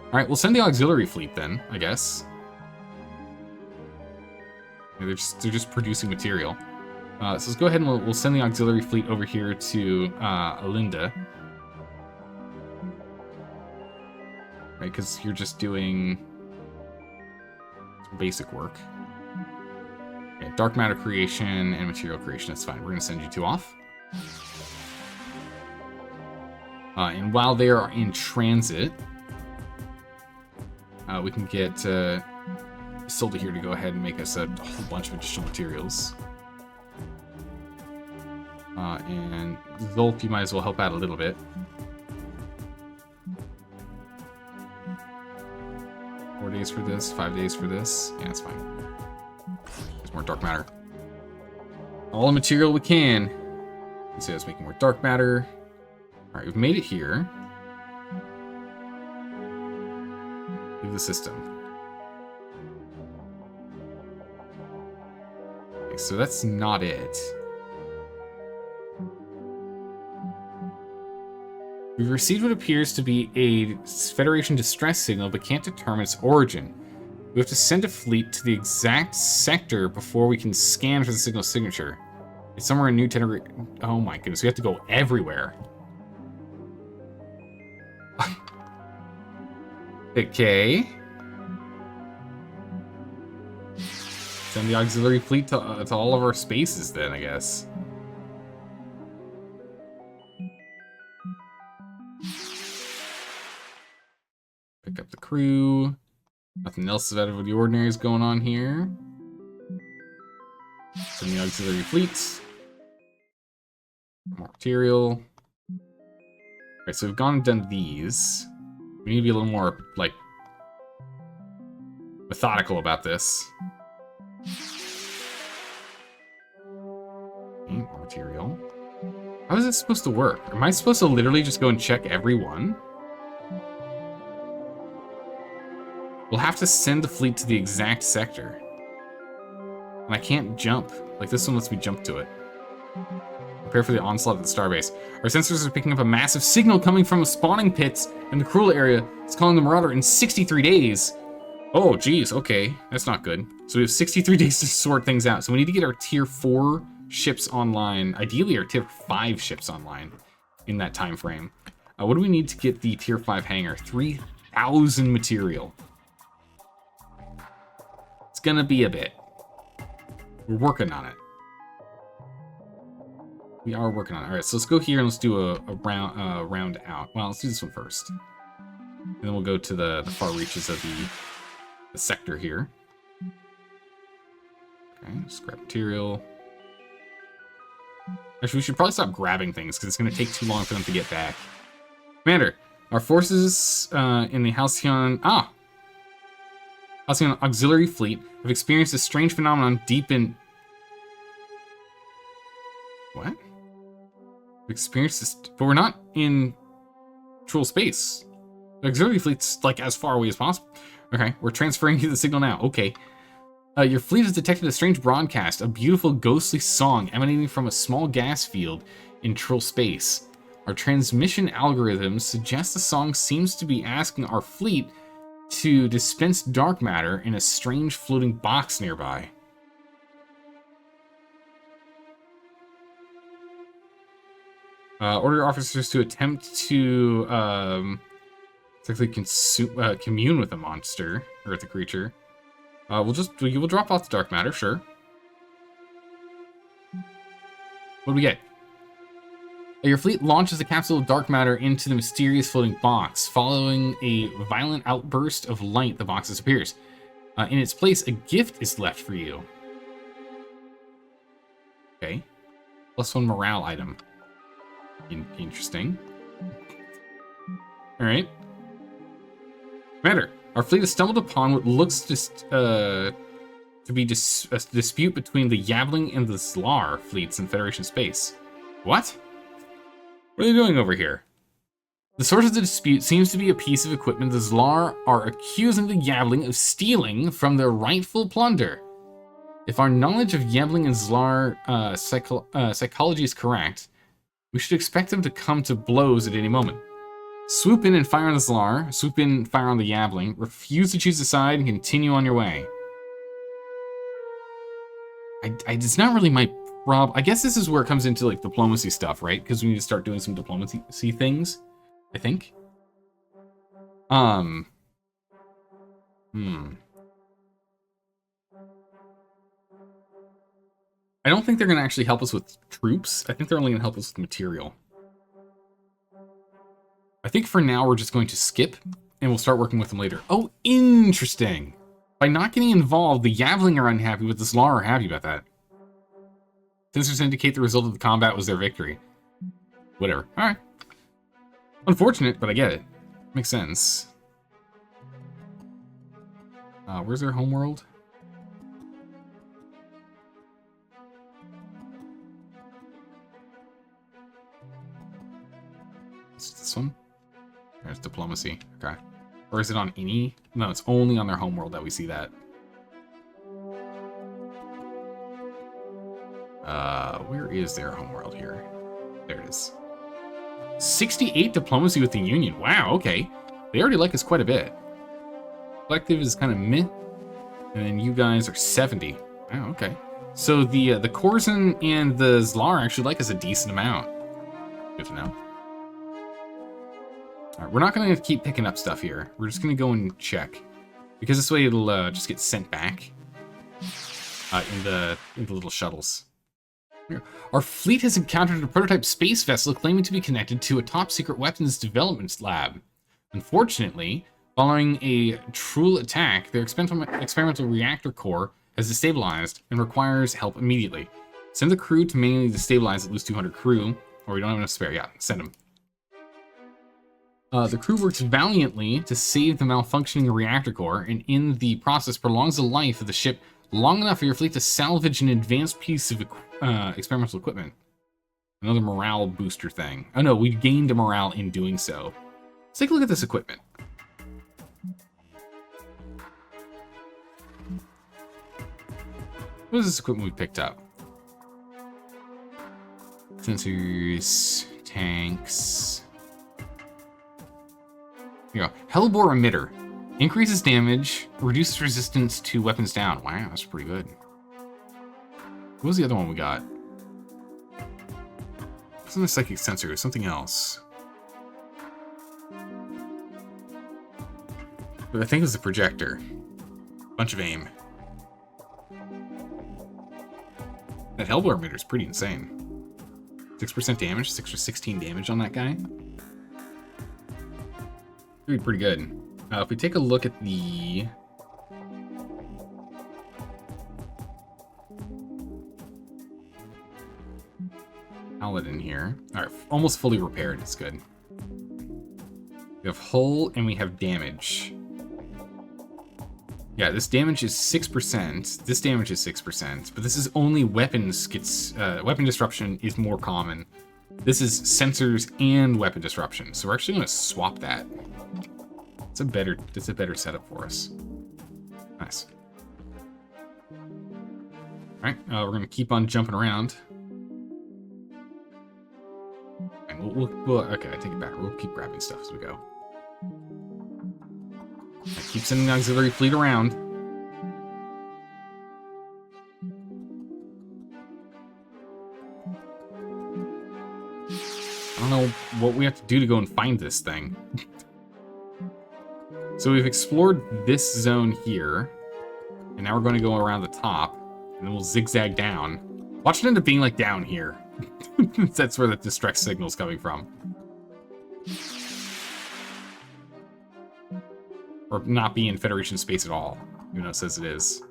Alright, we'll send the auxiliary fleet then, I guess. Yeah, they're just producing material. So let's go ahead and we'll send the auxiliary fleet over here to Alinda. Right, because you're just doing basic work. Okay, dark matter creation and material creation, that's fine. We're going to send you 2 off. And while they are in transit, we can get Solda here to go ahead and make us a whole bunch of additional materials. And Zolf, you might as well help out a little bit. 4 days for this, 5 days for this. Yeah, that's fine. There's more dark matter. All the material we can. Let's see, let's make more dark matter. All right, we've made it here. Leave the system. Okay, so that's not it. We've received what appears to be a Federation distress signal, but can't determine its origin. We have to send a fleet to the exact sector before we can scan for the signal signature. It's somewhere in New Tenerife. Oh my goodness, we have to go everywhere. Okay. Send the auxiliary fleet to all of our spaces then, I guess. Pick up the crew. Nothing else out of the ordinary is going on here. Send the auxiliary fleets. More material. Alright, so we've gone and done these. We need to be a little more, like, methodical about this. More material. How is this supposed to work? Am I supposed to literally just go and check every one? We'll have to send the fleet to the exact sector. And I can't jump. Like, this one lets me jump to it. Prepare for the onslaught at the starbase. Our sensors are picking up a massive signal coming from spawning pits in the Chruul area. It's calling the Marauder in 63 days. Oh, geez, okay. That's not good. So we have 63 days to sort things out. So we need to get our tier 4 ships online. Ideally, our tier 5 ships online in that time frame. What do we need to get the tier 5 hangar? 3,000 material. It's gonna be a bit. We're working on it. We are working on it. All right, so let's go here and let's do a round out. Well, let's do this one first. And then we'll go to the far reaches of the sector here. Okay, scrap material. Actually, we should probably stop grabbing things because it's going to take too long for them to get back. Commander, our forces in the Halcyon auxiliary fleet have experienced a strange phenomenon deep in... What? We've experienced this, but we're not in Chruul space. The auxiliary fleet's like as far away as possible. Okay, we're transferring you the signal now. Okay. Your fleet has detected a strange broadcast, a beautiful ghostly song emanating from a small gas field in Chruul space. Our transmission algorithms suggest the song seems to be asking our fleet to dispense dark matter in a strange floating box nearby. Order officers to attempt to commune with the monster or with the creature. We will drop off the dark matter, sure. What do we get? Your fleet launches a capsule of dark matter into the mysterious floating box. Following a violent outburst of light, the box disappears. In its place, a gift is left for you. Okay. +1 morale item. Interesting. Alright. Commander, our fleet has stumbled upon what looks to be a dispute between the Yavling and the Zlar fleets in Federation space. What? What are they doing over here? The source of the dispute seems to be a piece of equipment the Zlar are accusing the Yavling of stealing from their rightful plunder. If our knowledge of Yavling and Zlar psychology is correct, we should expect them to come to blows at any moment. Swoop in and fire on the Zlar, swoop in and fire on the Yavling, refuse to choose a side, and continue on your way. It's not really my problem. I guess this is where it comes into like diplomacy stuff, right? Because we need to start doing some diplomacy things, I think. I don't think they're going to actually help us with troops. I think they're only going to help us with material. I think for now we're just going to skip, and we'll start working with them later. Oh, interesting. By not getting involved, the Yavling are unhappy, but the Zlar are happy about that. Sensors indicate the result of the combat was their victory. Whatever. Alright. Unfortunate, but I get it. Makes sense. Where's their homeworld? Is this one? There's diplomacy. Okay. Or is it on any? No, it's only on their homeworld that we see that. Where is their homeworld here? There it is. 68 diplomacy with the Union. Wow, okay. They already like us quite a bit. Collective is kind of meh. And then you guys are 70. Wow, okay. So the Korsan and the Zlar actually like us a decent amount. Good to know. Alright, we're not going to keep picking up stuff here. We're just going to go and check. Because this way it'll just get sent back in the little shuttles. Our fleet has encountered a prototype space vessel claiming to be connected to a top-secret weapons development lab. Unfortunately, following a Chruul attack, their experimental reactor core has destabilized and requires help immediately. Send the crew to manually destabilize at least 200 crew, or we don't have enough spare. Yeah, send them. The crew works valiantly to save the malfunctioning reactor core, and in the process prolongs the life of the ship long enough for your fleet to salvage an advanced piece of experimental equipment. Another morale booster thing. Oh no, we gained a morale in doing so. Let's take a look at this equipment. What is this equipment we picked up? Sensors, tanks. Here we go. Hellbore emitter. Increases damage, reduces resistance to weapons down. Wow, that's pretty good. What was the other one we got? It wasn't a psychic sensor, it was something else. But I think it was a projector. Bunch of aim. That Hellbore emitter is pretty insane. 6% damage, 6 or 16 damage on that guy. Pretty good. If we take a look at the... Paladin here. Alright, almost fully repaired. It's good. We have hull and we have damage. Yeah, this damage is 6%. This damage is 6%, but this is only weapons gets... weapon disruption is more common. This is sensors and weapon disruption, so we're actually going to swap that. It's a better setup for us. Nice. Alright, we're going to keep on jumping around. And we'll okay, I take it back. We'll keep grabbing stuff as we go. Keep sending the auxiliary fleet around. I don't know what we have to do to go and find this thing. So we've explored this zone here, and now we're going to go around the top, and then we'll zigzag down. Watch it end up being like down here. That's where the distress signal's coming from. Or not be in Federation space at all, even though it says it is.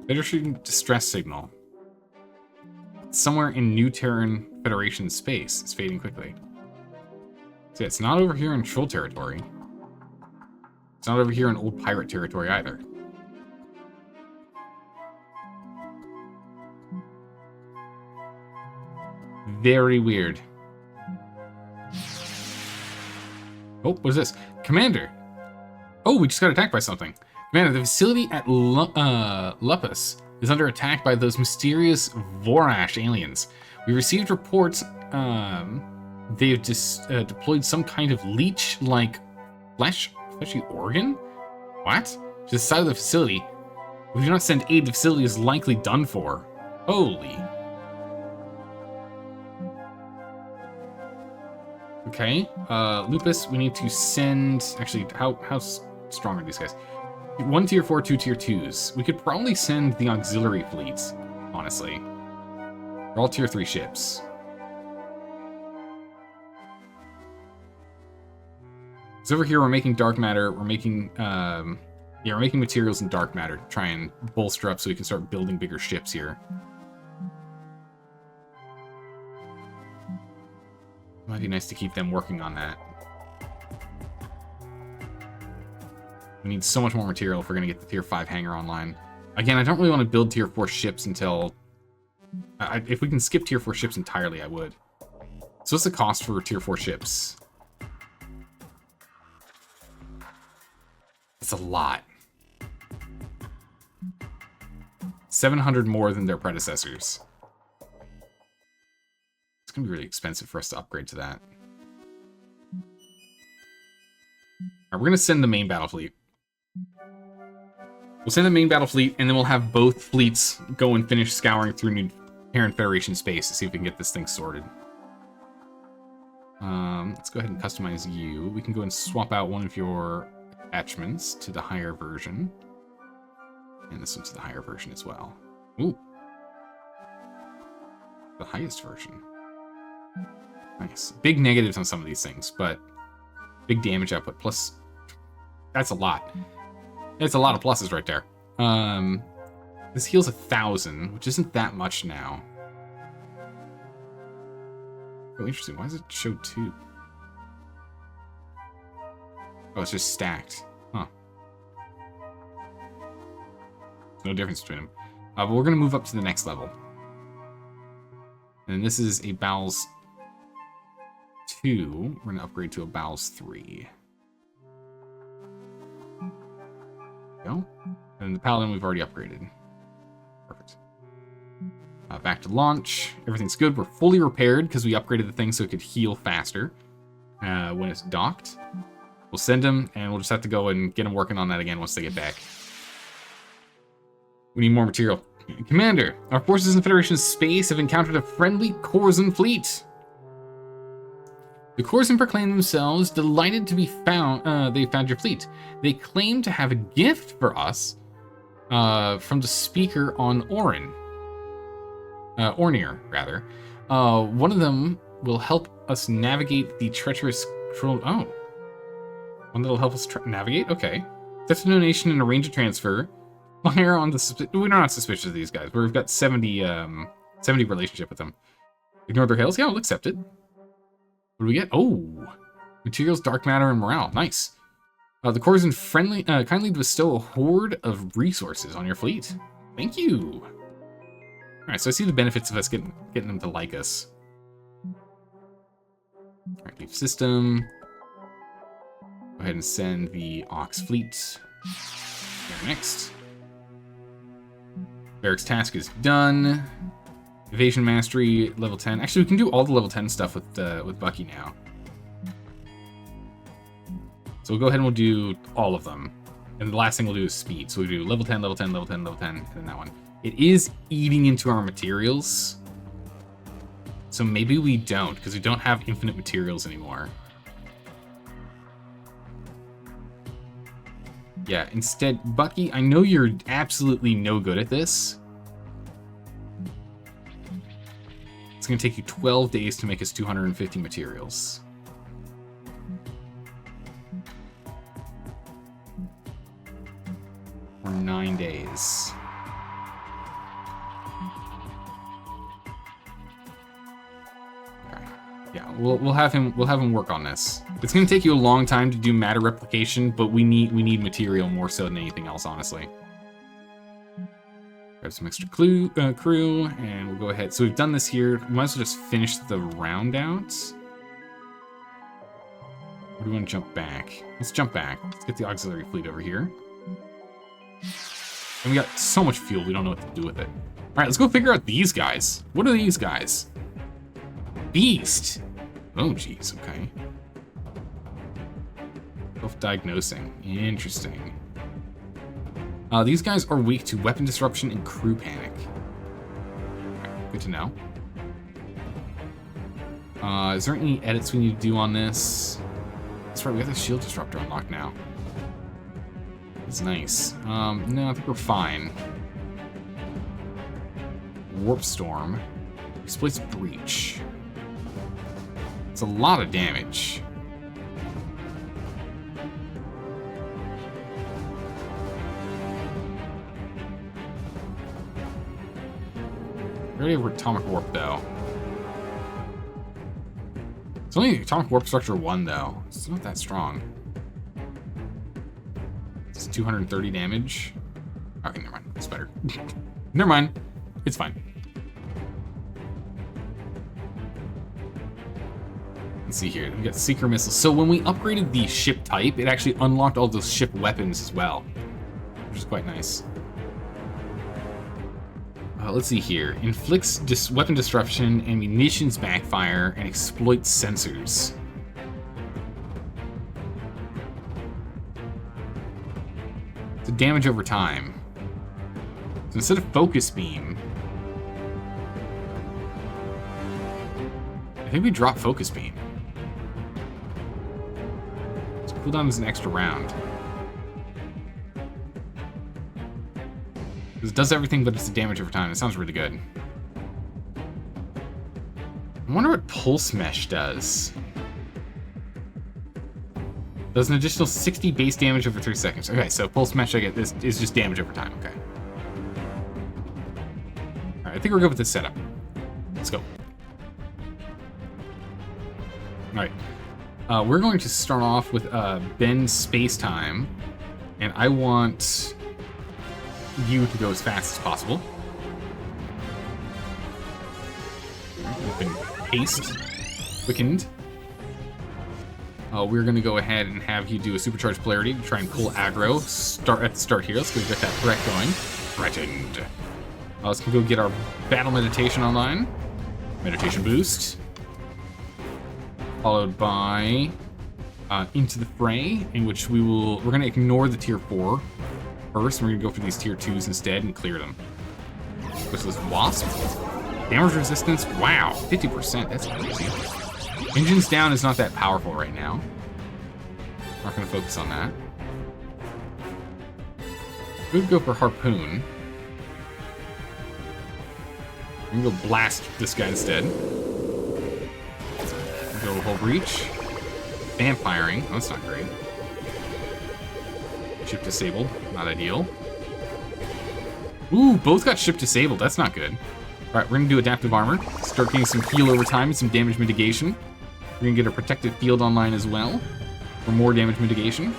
Federation distress signal. Somewhere in New Terran Federation space. It's fading quickly. So yeah, it's not over here in Chruul territory. It's not over here in Old Pirate territory either. Very weird. Oh, what is this? Commander! Oh, we just got attacked by something. Commander, the facility at Lupus is under attack by those mysterious Vorash aliens. We received reports they've deployed some kind of leech-like fleshy organ? What? To the side of the facility. We do not send aid, the facility is likely done for. Holy. Okay, Lupus, we need to send... Actually, how strong are these guys? 1 tier 4, 2 tier 2s. We could probably send the auxiliary fleets, honestly. They're all tier 3 ships. So over here, we're making dark matter. We're making, we're making materials in dark matter to try and bolster up so we can start building bigger ships here. Might be nice to keep them working on that. We need so much more material if we're going to get the tier 5 hangar online. Again, I don't really want to build tier 4 ships until... if we can skip tier 4 ships entirely, I would. So what's the cost for tier 4 ships? It's a lot. 700 more than their predecessors. It's going to be really expensive for us to upgrade to that. Alright, we're going to send the main battle fleet. We'll send the main battle fleet, and then we'll have both fleets go and finish scouring through new Terran Federation space to see if we can get this thing sorted. Let's go ahead and customize you. We can go and swap out one of your attachments to the higher version. And this one's the higher version as well. Ooh. The highest version. Nice. Big negatives on some of these things, but big damage output. Plus, that's a lot. That's a lot of pluses right there. This heals 1,000, which isn't that much now. Oh, interesting. Why does it show 2? Oh, it's just stacked. Huh. No difference between them. But we're going to move up to the next level. And this is a Bowels 2. We're going to upgrade to a Bowels 3. There we go. And the Paladin we've already upgraded. Perfect. Back to launch. Everything's good. We're fully repaired because we upgraded the thing so it could heal faster when it's docked. We'll send them, and we'll just have to go and get them working on that again once they get back. We need more material. Commander, our forces in Federation space have encountered a friendly Corsan fleet. The Corsan proclaim themselves delighted to be found. They found your fleet. They claim to have a gift for us from the speaker on Ornir, rather. One of them will help us navigate the treacherous Chruul. Oh. One that'll help us navigate? Okay. That's a donation and arrange a transfer. Fire on the... We're not suspicious of these guys. We've got 70 relationship with them. Ignore their hails? Yeah, we'll accept it. What do we get? Oh! Materials, dark matter, and morale. Nice. The Corsan kindly bestow a horde of resources on your fleet. Thank you! Alright, so I see the benefits of us getting them to like us. Alright, leave system. Go ahead and send the Ox fleet there next. Barracks task is done. Evasion mastery, level 10. Actually, we can do all the level 10 stuff with Bucky now. So we'll go ahead and we'll do all of them. And the last thing we'll do is speed. So we do level 10, level 10, level 10, level 10, and then that one. It is eating into our materials. So maybe we don't, because we don't have infinite materials anymore. Yeah, instead, Bucky, I know you're absolutely no good at this. It's going to take you 12 days to make us 250 materials. Or 9 days. Yeah, we'll have him work on this. It's gonna take you a long time to do matter replication, but we need material more so than anything else, honestly. Grab some extra crew, and we'll go ahead. So we've done this here. We might as well just finish the round out. Or do we want to jump back? Let's jump back. Let's get the auxiliary fleet over here. And we got so much fuel, we don't know what to do with it. All right, let's go figure out these guys. What are these guys? Beast. Oh, geez. Okay. Self-diagnosing. Interesting. These guys are weak to weapon disruption and crew panic. Right, good to know. Is there any edits we need to do on this? That's right, we have the shield disruptor unlocked now. It's nice. No, I think we're fine. Warp storm. Exploits breach. It's a lot of damage. We already have atomic warp though. It's only atomic warp structure 1 though. It's not that strong. It's 230 damage. Okay, never mind. It's better. Never mind. It's fine. Let's see here. We got seeker missiles. So when we upgraded the ship type, it actually unlocked all those ship weapons as well, which is quite nice. Let's see here. Inflicts weapon disruption and munitions backfire and exploits sensors. So damage over time. So instead of focus beam, I think we drop focus beam. So cooldown is an extra round. It does everything, but it's the damage over time. It sounds really good. I wonder what Pulse Mesh does. Does an additional 60 base damage over 3 seconds. Okay, so Pulse Mesh, I get this, is just damage over time. Okay. Alright, I think we're good with this setup. Let's go. Alright. We're going to start off with bend space-time. And I want you to go as fast as possible. Open haste. Quickened. We're going to go ahead and have you do a supercharged polarity to try and pull aggro. Start at the start here. Let's go get that threat going. Threatened. Let's go get our battle meditation online. Meditation boost. Followed by into the fray, in which we're going to ignore the tier 4 first. We're going to go for these tier 2s instead and clear them. What's this? Wasp? Damage resistance? Wow, 50%. That's crazy. Engines down is not that powerful right now. Not going to focus on that. We'd go for Harpoon. We're going to go blast this guy instead. Go Hull Breach. Vampiring. Oh, that's not great. Ship disabled. Not ideal. Ooh, both got ship disabled. That's not good. Alright, we're going to do Adaptive Armor. Start getting some heal over time and some damage mitigation. We're going to get a Protective Field online as well for more damage mitigation.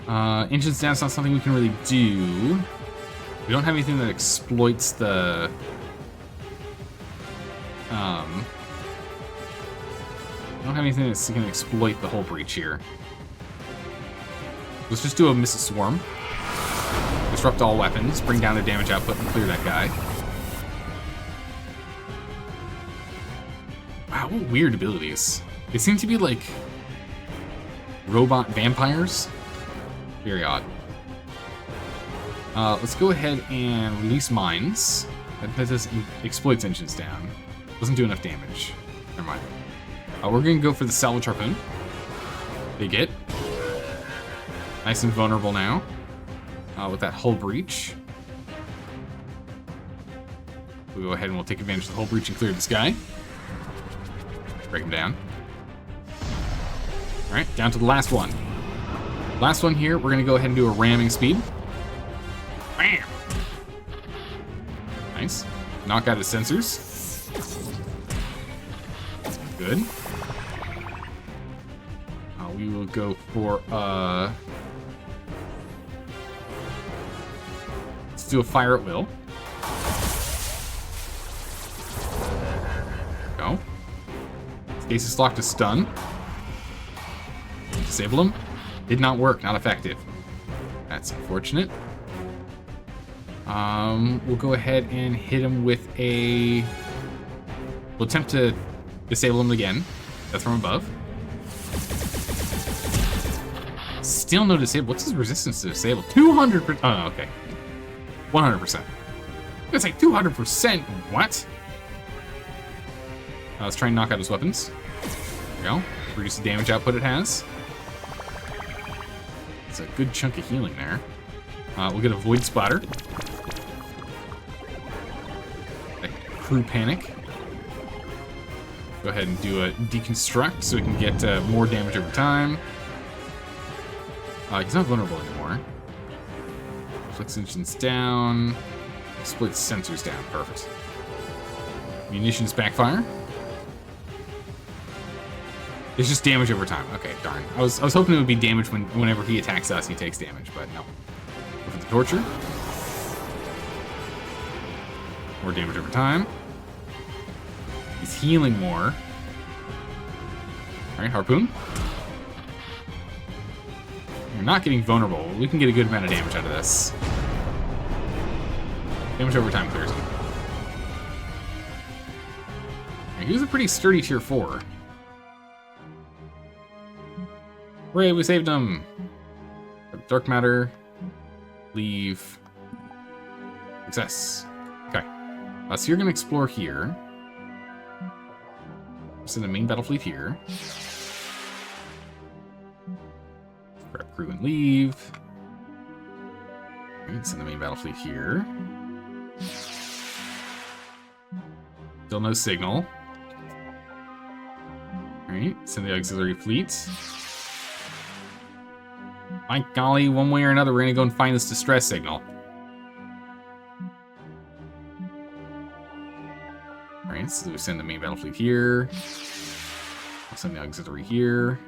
Ow. Engines down is not something we can really do. We don't have anything that exploits the... I don't have anything that's going to exploit the Hull Breach here. Let's just do a Missile Swarm. Disrupt all weapons, bring down the damage output, and clear that guy. Wow, what weird abilities. They seem to be like robot vampires. Very odd. Let's go ahead and release mines. That does exploits engines down. Doesn't do enough damage. Never mind. We're gonna go for the Salvage Harpoon. Big hit. Nice and vulnerable now. With that Hull Breach. We'll go ahead and we'll take advantage of the Hull Breach and clear this guy. Break him down. Alright, down to the last one. Last one here, we're gonna go ahead and do a ramming speed. Bam! Nice. Knock out his sensors. Good. We will go for, let's do a Fire at Will. Go. Stasis lock to stun. Disable him. Did not work, not effective. That's unfortunate. We'll go ahead and hit him with a... We'll attempt to disable him again. That's from above. Still no disable. What's his resistance to disable? 200%. Oh, okay. 100%. It's like 200%. What? Let's try and knock out his weapons. There we go. Reduce the damage output it has. It's a good chunk of healing there. We'll get a Void Splatter. A Crew Panic. Go ahead and do a Deconstruct so we can get more damage over time. He's not vulnerable anymore. Flex engines down. Split sensors down. Perfect. Munitions backfire. It's just damage over time. Okay, darn. I was hoping it would be damage whenever he attacks us, he takes damage, but no. Go for the torture. More damage over time. He's healing more. Alright, Harpoon. We're not getting vulnerable. We can get a good amount of damage out of this. Damage over time clears him. He was a pretty sturdy tier 4. Hooray, we saved him! Dark matter. Leave. Success. Okay. So you're gonna explore here. Send the main battle fleet here. Prep crew and leave. Alright, send the main battle fleet here. Still no signal. Alright, send the auxiliary fleet. My golly, one way or another, we're gonna go and find this distress signal. Alright, so we send the main battle fleet here. I'll send the auxiliary here.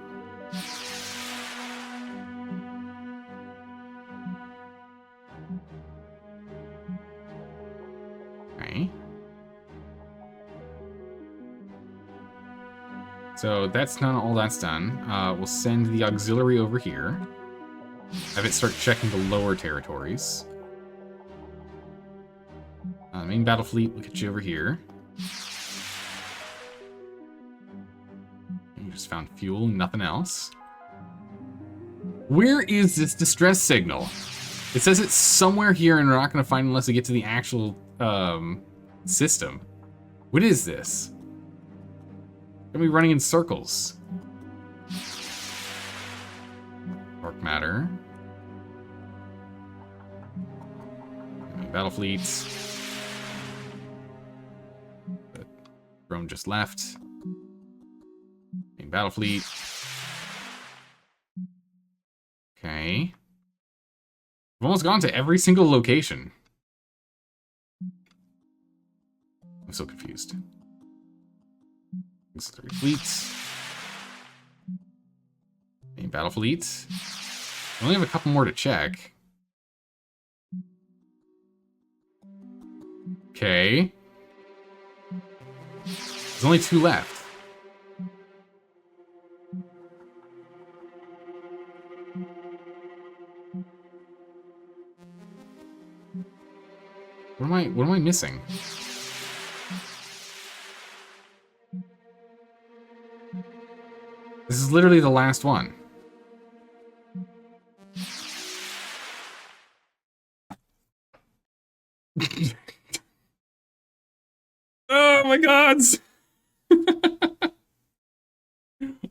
Okay. So that's done, all that's done. We'll send the auxiliary over here. Have it start checking the lower territories. Main battle fleet, we'll get you over here. You just found fuel, nothing else. Where is this distress signal? It says it's somewhere here and we're not going to find it unless we get to the actual system. What is this? Gonna be running in circles. Dark matter. Battle fleets. The drone just left. Main battle fleet. Okay. We've almost gone to every single location. I'm so confused. Auxiliary fleets. Main battle fleets. We only have a couple more to check. Okay. There's only 2 left. What am I missing? This is literally the last one. Oh my gods!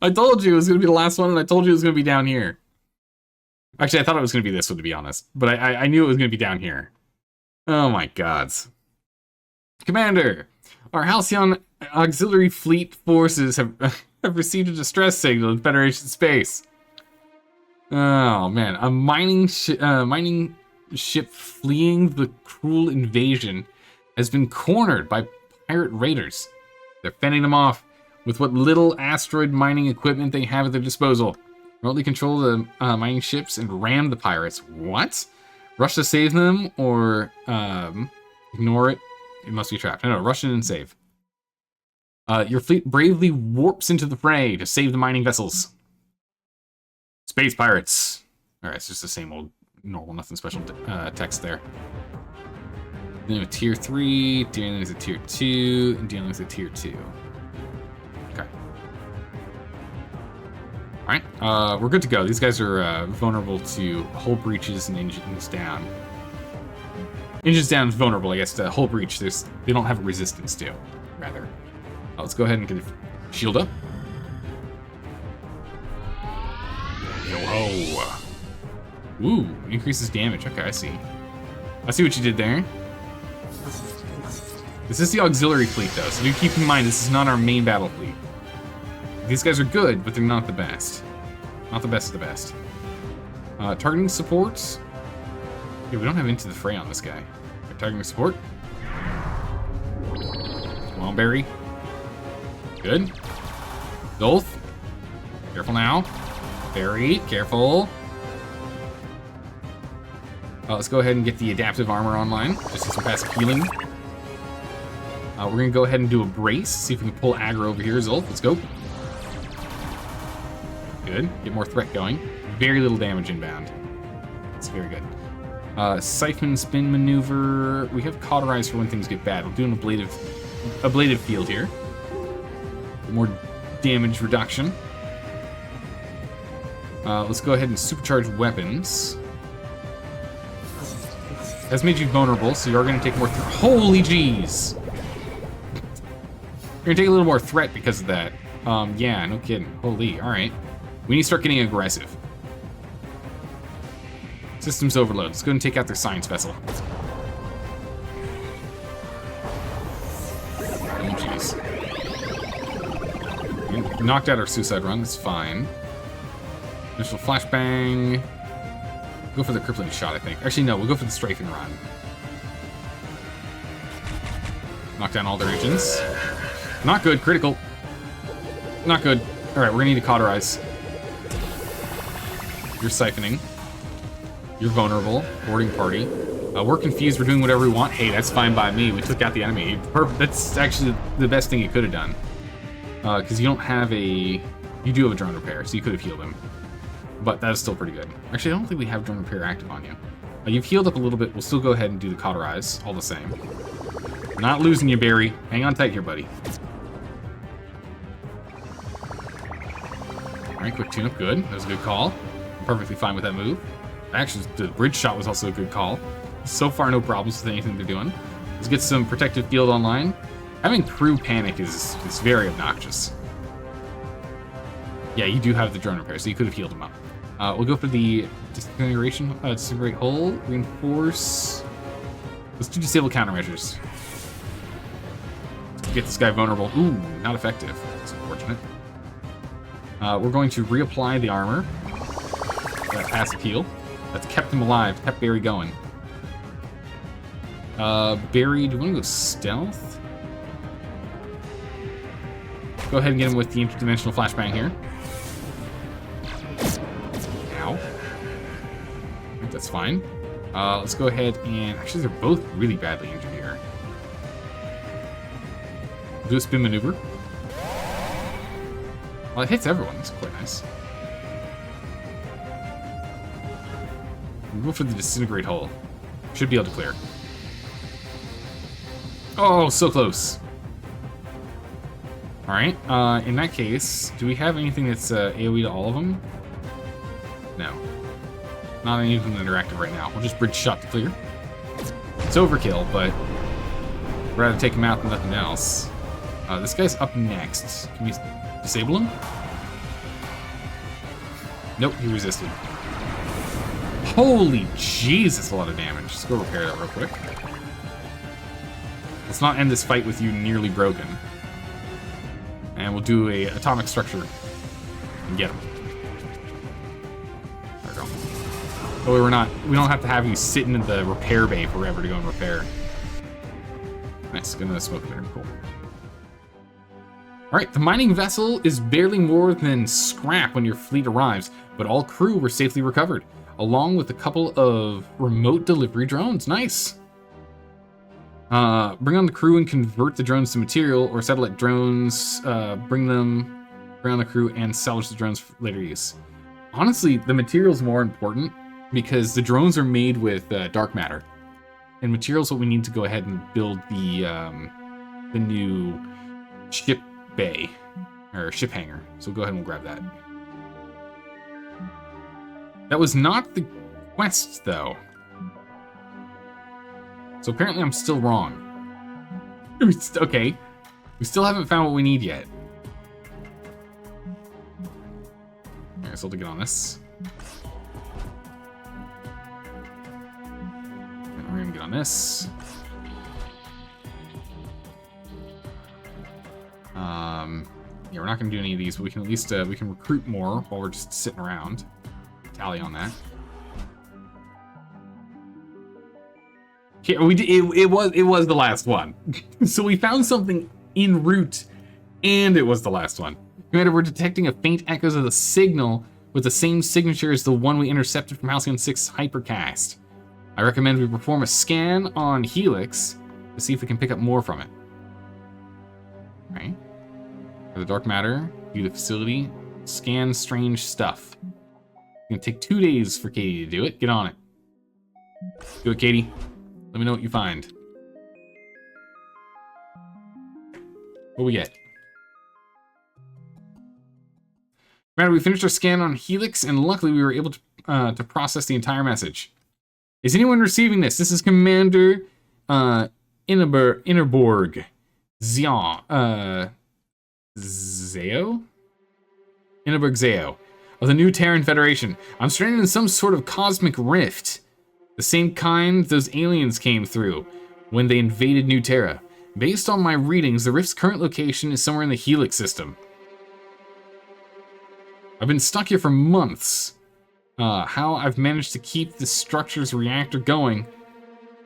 I told you it was going to be the last one, and I told you it was going to be down here. Actually, I thought it was going to be this one, to be honest. But I knew it was going to be down here. Oh my gods. Commander, our Halcyon auxiliary fleet forces have received a distress signal in Federation space. Oh man, a mining ship fleeing the Chruul invasion has been cornered by pirate raiders. They're fending them off with what little asteroid mining equipment they have at their disposal. Remotely control the mining ships and ram the pirates. What? Rush to save them or ignore it? It must be trapped. No, rush in and save. Your fleet bravely warps into the fray to save the mining vessels. Space pirates. Alright, it's just the same old normal, nothing special text there. Dealing with tier 3, dealing with a tier 2, and dealing with a tier 2. Okay. Alright, we're good to go. These guys are vulnerable to hull breaches and engines down. Engines down is vulnerable, I guess, to hull breach. They don't have a resistance to, rather. Let's go ahead and get a shield up. Yo-ho! Ooh, increases damage. Okay, I see. I see what you did there. This is the auxiliary fleet, though, so do keep in mind this is not our main battle fleet. These guys are good, but they're not the best. Not the best of the best. Targeting support. Yeah, we don't have Into the Fray on this guy. Targeting support. Come on, Barry. Good. Dolph. Careful now. Barry, careful. Let's go ahead and get the adaptive armor online. Just do some passive healing. We're going to go ahead and do a brace. See if we can pull aggro over here, Zolf. Let's go. Good. Get more threat going. very little damage inbound. It's very good. Siphon spin maneuver. We have cauterize for when things get bad. We'll do an ablative field here. More damage reduction. Let's go ahead and supercharge weapons. That's made you vulnerable, so you're going to take more. Holy jeez! You're going to take a little more threat because of that. Yeah, no kidding. Holy, all right. We need to start getting aggressive. Systems overload. Let's go and take out their science vessel. Oh, jeez. We knocked out our suicide run. That's fine. Initial flashbang. Go for the crippling shot, I think. Actually, no. We'll go for the strafing run. Knock down all their engines. Not good. Critical. Not good. All right, we're gonna need to cauterize. You're siphoning. You're vulnerable. Boarding party. We're confused. We're doing whatever we want. Hey, that's fine by me. We took out the enemy. That's actually the best thing you could have done. Because you don't have a... You do have a drone repair, so you could have healed him. But that is still pretty good. Actually, I don't think we have drone repair active on you. You've healed up a little bit. We'll still go ahead and do the cauterize, all the same. We're not losing you, Barry. Hang on tight here, buddy. All right, quick tune-up. Good. That was a good call. I'm perfectly fine with that move. Actually, the bridge shot was also a good call. So far, no problems with anything they're doing. Let's get some protective field online. Having crew panic is very obnoxious. Yeah, you do have the drone repair, so you could have healed him up. We'll go for the disintegrate hull, reinforce. Let's do disable countermeasures. Get this guy vulnerable. Ooh, not effective. That's unfortunate. We're going to reapply the armor. Passive heal. That's kept him alive, kept Barry going. Barry, do you want to go stealth? Go ahead and get him with the interdimensional flashbang here. Ow. I think that's fine. Let's go ahead and... Actually, they're both really badly injured here. Do a spin maneuver. Well, it hits everyone. That's quite nice. We'll go for the disintegrate hull. Should be able to clear. Oh, so close. Alright, in that case, do we have anything that's AoE to all of them? No. Not anything that are active right now. We'll just bridge shot to clear. It's overkill, but I'd rather take him out than nothing else. This guy's up next. Can we disable him? Nope, he resisted. Holy jeez, that's a lot of damage. Let's go repair that real quick. Let's not end this fight with you nearly broken. And we'll do a atomic structure and get him. There we go. Oh, we don't have to have you sitting in the repair bay forever to go and repair. Nice, get another smoke emitter, cool. Alright, the mining vessel is barely more than scrap when your fleet arrives, but all crew were safely recovered, along with a couple of remote delivery drones. Nice! Bring on the crew and convert the drones to material, or satellite drones, bring on the crew and salvage the drones for later use. Honestly, the material's more important because the drones are made with dark matter. And material's what we need to go ahead and build the new ship bay, or ship hangar. So go ahead and we'll grab that. That was not the quest, though. So apparently I'm still wrong. Okay. We still haven't found what we need yet. Alright, so we'll get on this. And we're gonna get on this. Yeah, we're not gonna do any of these, but we can at least we can recruit more while we're just sitting around. Tally on that. Yeah, we did, it was the last one. So we found something en route, and it was the last one. Commander, we're detecting a faint echoes of the signal with the same signature as the one we intercepted from Halcyon 6 Hypercast. I recommend we perform a scan on Helix to see if we can pick up more from it. Right. For the dark matter, view the facility, scan strange stuff. gonna take 2 days for Katie to do it. Get on it. Do it, Katie. Let me know what you find. What we get? Commander, we finished our scan on Helix, and luckily we were able to process the entire message. Is anyone receiving this? This is Commander Innerborg Zeo? Innerborg Zeo of the new Terran Federation. I'm stranded in some sort of cosmic rift. The same kind those aliens came through when they invaded New Terra. Based on my readings, the rift's current location is somewhere in the Helix system. I've been stuck here for months. How I've managed to keep the structure's reactor going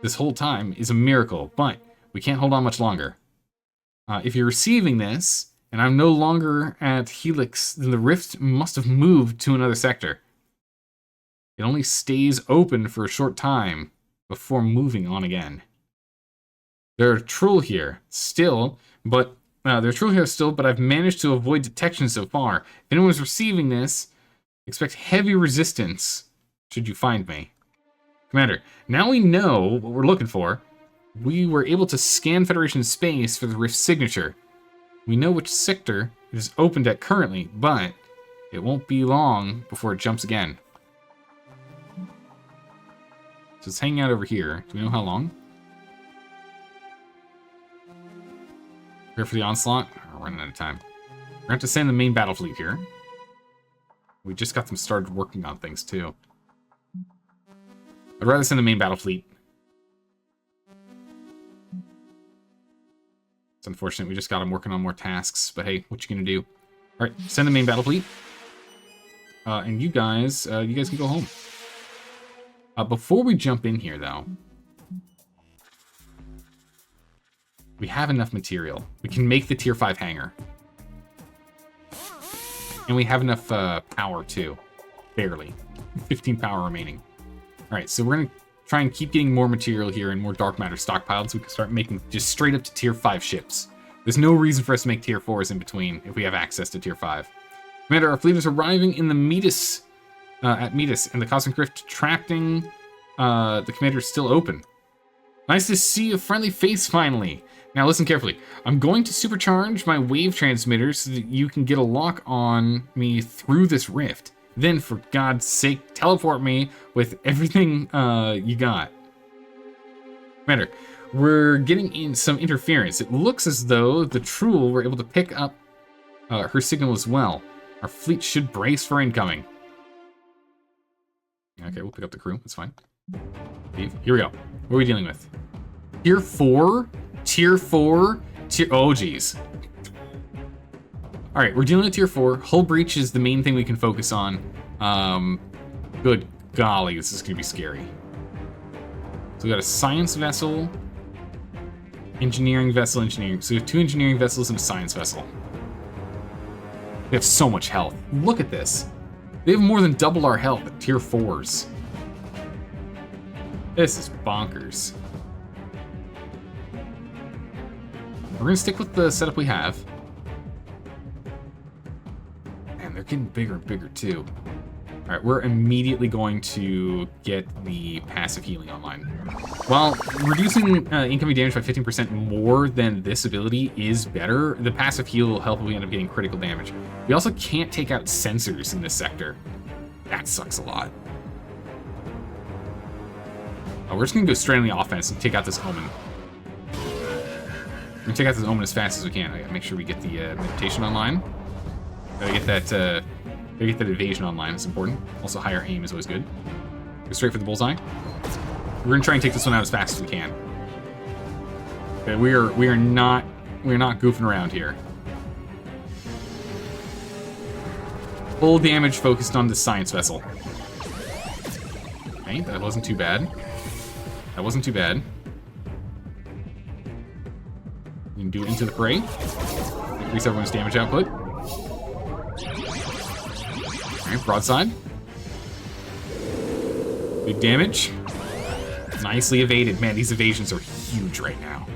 this whole time is a miracle, but we can't hold on much longer. If you're receiving this, and I'm no longer at Helix, then the rift must have moved to another sector. It only stays open for a short time before moving on again. There are Chruul here still, but I've managed to avoid detection so far. If anyone's receiving this, expect heavy resistance should you find me. Commander, now we know what we're looking for. We were able to scan Federation space for the rift signature. We know which sector it is opened at currently, but it won't be long before it jumps again. So it's hanging out over here. Do we know how long? Prepare for the onslaught. We're running out of time. We're going to have to send the main battle fleet here. We just got them started working on things, too. I'd rather send the main battle fleet. It's unfortunate. We just got them working on more tasks. But hey, what you going to do? All right, send the main battle fleet. And you guys can go home. Before we jump in here, though, we have enough material. We can make the tier 5 hangar. And we have enough power, too. Barely. 15 power remaining. Alright, so we're going to try and keep getting more material here and more dark matter stockpiled so we can start making just straight up to tier 5 ships. There's no reason for us to make tier 4s in between if we have access to tier 5. Commander, our fleet is arriving in the Metis, at Metis, and the Cosmic Rift trapping the commander is still open. Nice to see a friendly face finally. Now listen carefully. I'm going to supercharge my wave transmitter so that you can get a lock on me through this rift. Then, for God's sake, teleport me with everything you got. Commander, we're getting in some interference. It looks as though the Chruul were able to pick up her signal as well. Our fleet should brace for incoming. Okay, we'll pick up the crew. That's fine. Here we go. What are we dealing with? Tier 4? Tier 4? Oh, geez. Alright, we're dealing with Tier 4. Hull breach is the main thing we can focus on. Good golly, this is going to be scary. So we got a science vessel, engineering vessel, engineering. So we have 2 engineering vessels and a science vessel. They have so much health. Look at this. They have more than double our health at Tier 4s. This is bonkers. We're going to stick with the setup we have. And they're getting bigger and bigger, too. Alright, we're immediately going to get the passive healing online. While reducing incoming damage by 15% more than this ability is better, the passive heal will help if we end up getting critical damage. We also can't take out sensors in this sector. That sucks a lot. We're just going to go straight on the offense and take out this Omen. We're going to take out this Omen as fast as we can. I gotta make sure we get the meditation online. Gotta get that evasion online. It's important. Also, higher aim is always good. Go straight for the bullseye. We're going to try and take this one out as fast as we can. Okay, we are not goofing around here. Full damage focused on the science vessel. Okay, that wasn't too bad. That wasn't too bad. We can do Into the Prey. Increase everyone's damage output. Alright, broadside. Big damage. Nicely evaded. Man, these evasions are huge right now.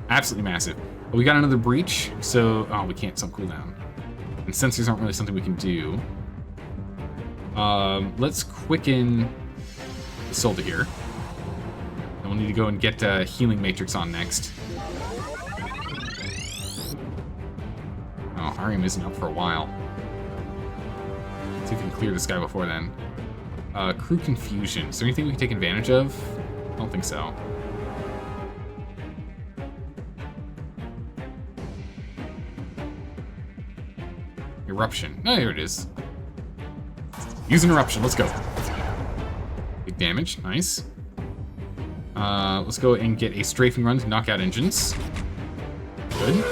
Absolutely massive. But we got another breach, so... Oh, we can't sunk cooldown. And sensors aren't really something we can do. Let's quicken the soldier here. And we'll need to go and get healing matrix on next. Oh, Arium isn't up for a while. Let's see if we can clear this guy before then. Crew confusion. Is there anything we can take advantage of? I don't think so. Eruption. Oh, here it is. Use an eruption. Let's go. Big damage. Nice. Let's go and get a strafing run to knock out engines. Good.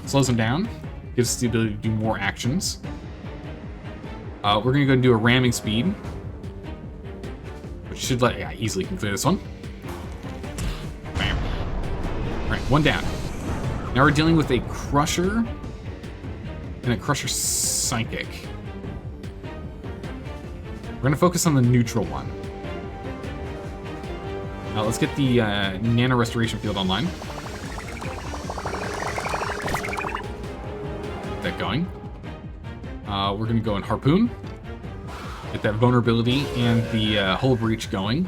Slows them down. Gives us the ability to do more actions. We're going to go and do a ramming speed. Which should let... Yeah, easily can clear this one. Bam. Alright, one down. Now we're dealing with a Crusher... and a Crusher Psychic. We're going to focus on the neutral one. Let's get the Nano Restoration Field online. Get that going. We're going to go in Harpoon. Get that vulnerability and the hull breach going.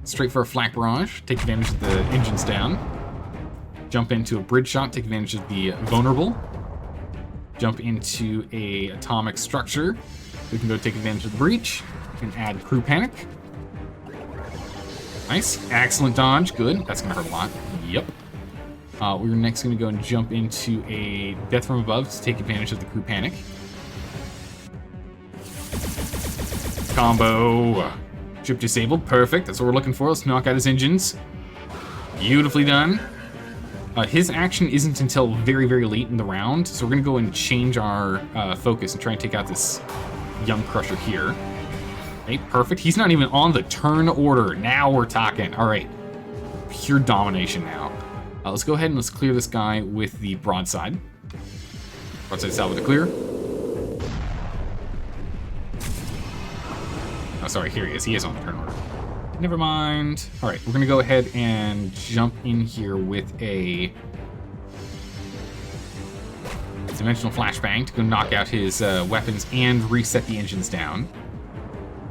Straight for a flak barrage. Take advantage of the engines down. Jump into a bridge shot. Take advantage of the vulnerable. Jump into a atomic structure. We can go take advantage of the breach and add crew panic. Nice. Excellent dodge. Good. That's going to hurt a lot. Yep. We're next going to go and jump into a death from above to take advantage of the crew panic. Combo. Ship disabled. Perfect. That's what we're looking for. Let's knock out his engines. Beautifully done. His action isn't until very, very late in the round, so we're going to go and change our focus and try and take out this young Crusher here. Okay, perfect. He's not even on the turn order. Now we're talking. All right. Pure domination now. Let's go ahead and let's clear this guy with the broadside. Broadside salvo to clear. Oh, sorry. Here he is. He is on the turn order. Never mind. All right, we're going to go ahead and jump in here with a dimensional flashbang to go knock out his weapons and reset the engines down.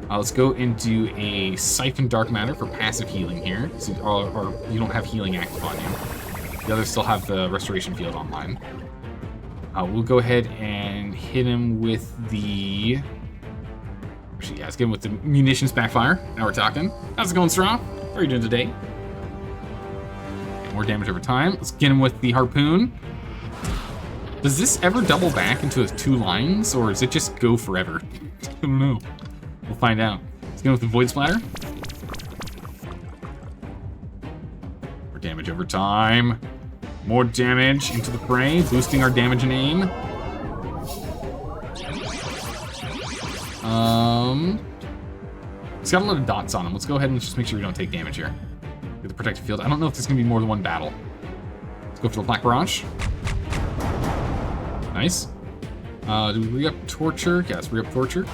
Let's go and do a Siphon Dark Matter for passive healing here, so, or you don't have healing active on you. The others still have the Restoration Field online. We'll go ahead and hit him with the... Actually, yeah, let's get him with the munitions backfire. Now we're talking. How's it going, Straw? How are you doing today? More damage over time. Let's get him with the harpoon. Does this ever double back into 2 lines, or does it just go forever? I don't know. We'll find out. Let's get him with the Void Splatter. More damage over time. More damage into the prey, boosting our damage and aim. It's got a lot of dots on him. Let's go ahead and just make sure we don't take damage here. Get the protective field. I don't know if there's going to be more than one battle. Let's go for the Black Barrage. Nice. Do we re-up Torture? Yeah, let's re-up Torture.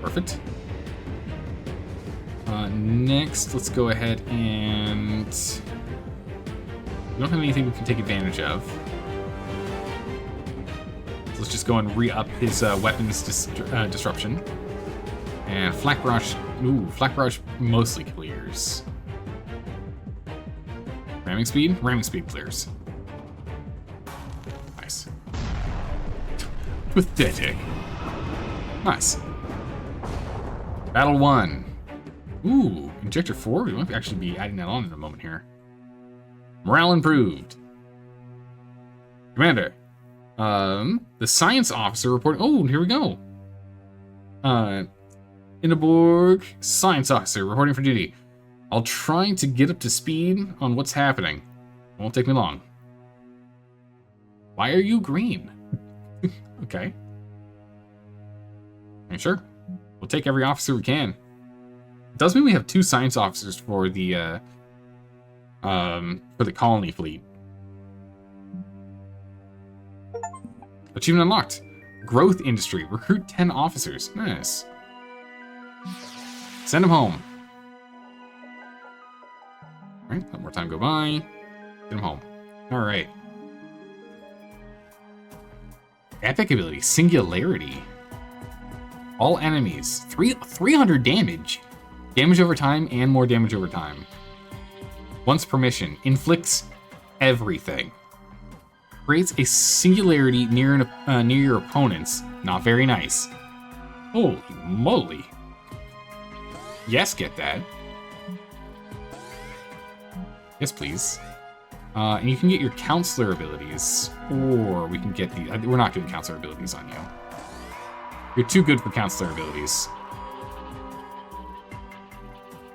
Perfect. Next, let's go ahead and... We don't have anything we can take advantage of. Let's just go and re-up his weapons disruption. And Flak Barrage... Ooh, Flak Barrage mostly clears. Ramming speed? Ramming speed clears. Nice. Pathetic. Nice. Battle 1. Ooh, Injector 4? We might actually be adding that on in a moment here. Morale improved. Commander. The science officer reporting... Oh, here we go. Ingeborg, science officer, reporting for duty. I'll try to get up to speed on what's happening. It won't take me long. Why are you green? Okay. Are you sure? We'll take every officer we can. It does mean we have 2 science officers for the colony fleet. Achievement unlocked. Growth industry. Recruit 10 officers. Nice. Send them home. Alright, let more time go by. Get them home. Alright. Epic ability, Singularity. All enemies, 300 damage. Damage over time and more damage over time. Once per mission, inflicts everything. Creates a singularity near your opponents. Not very nice. Holy moly. Yes, get that. Yes, please. And you can get your counselor abilities, or we can get the... we're not doing counselor abilities on you. You're too good for counselor abilities.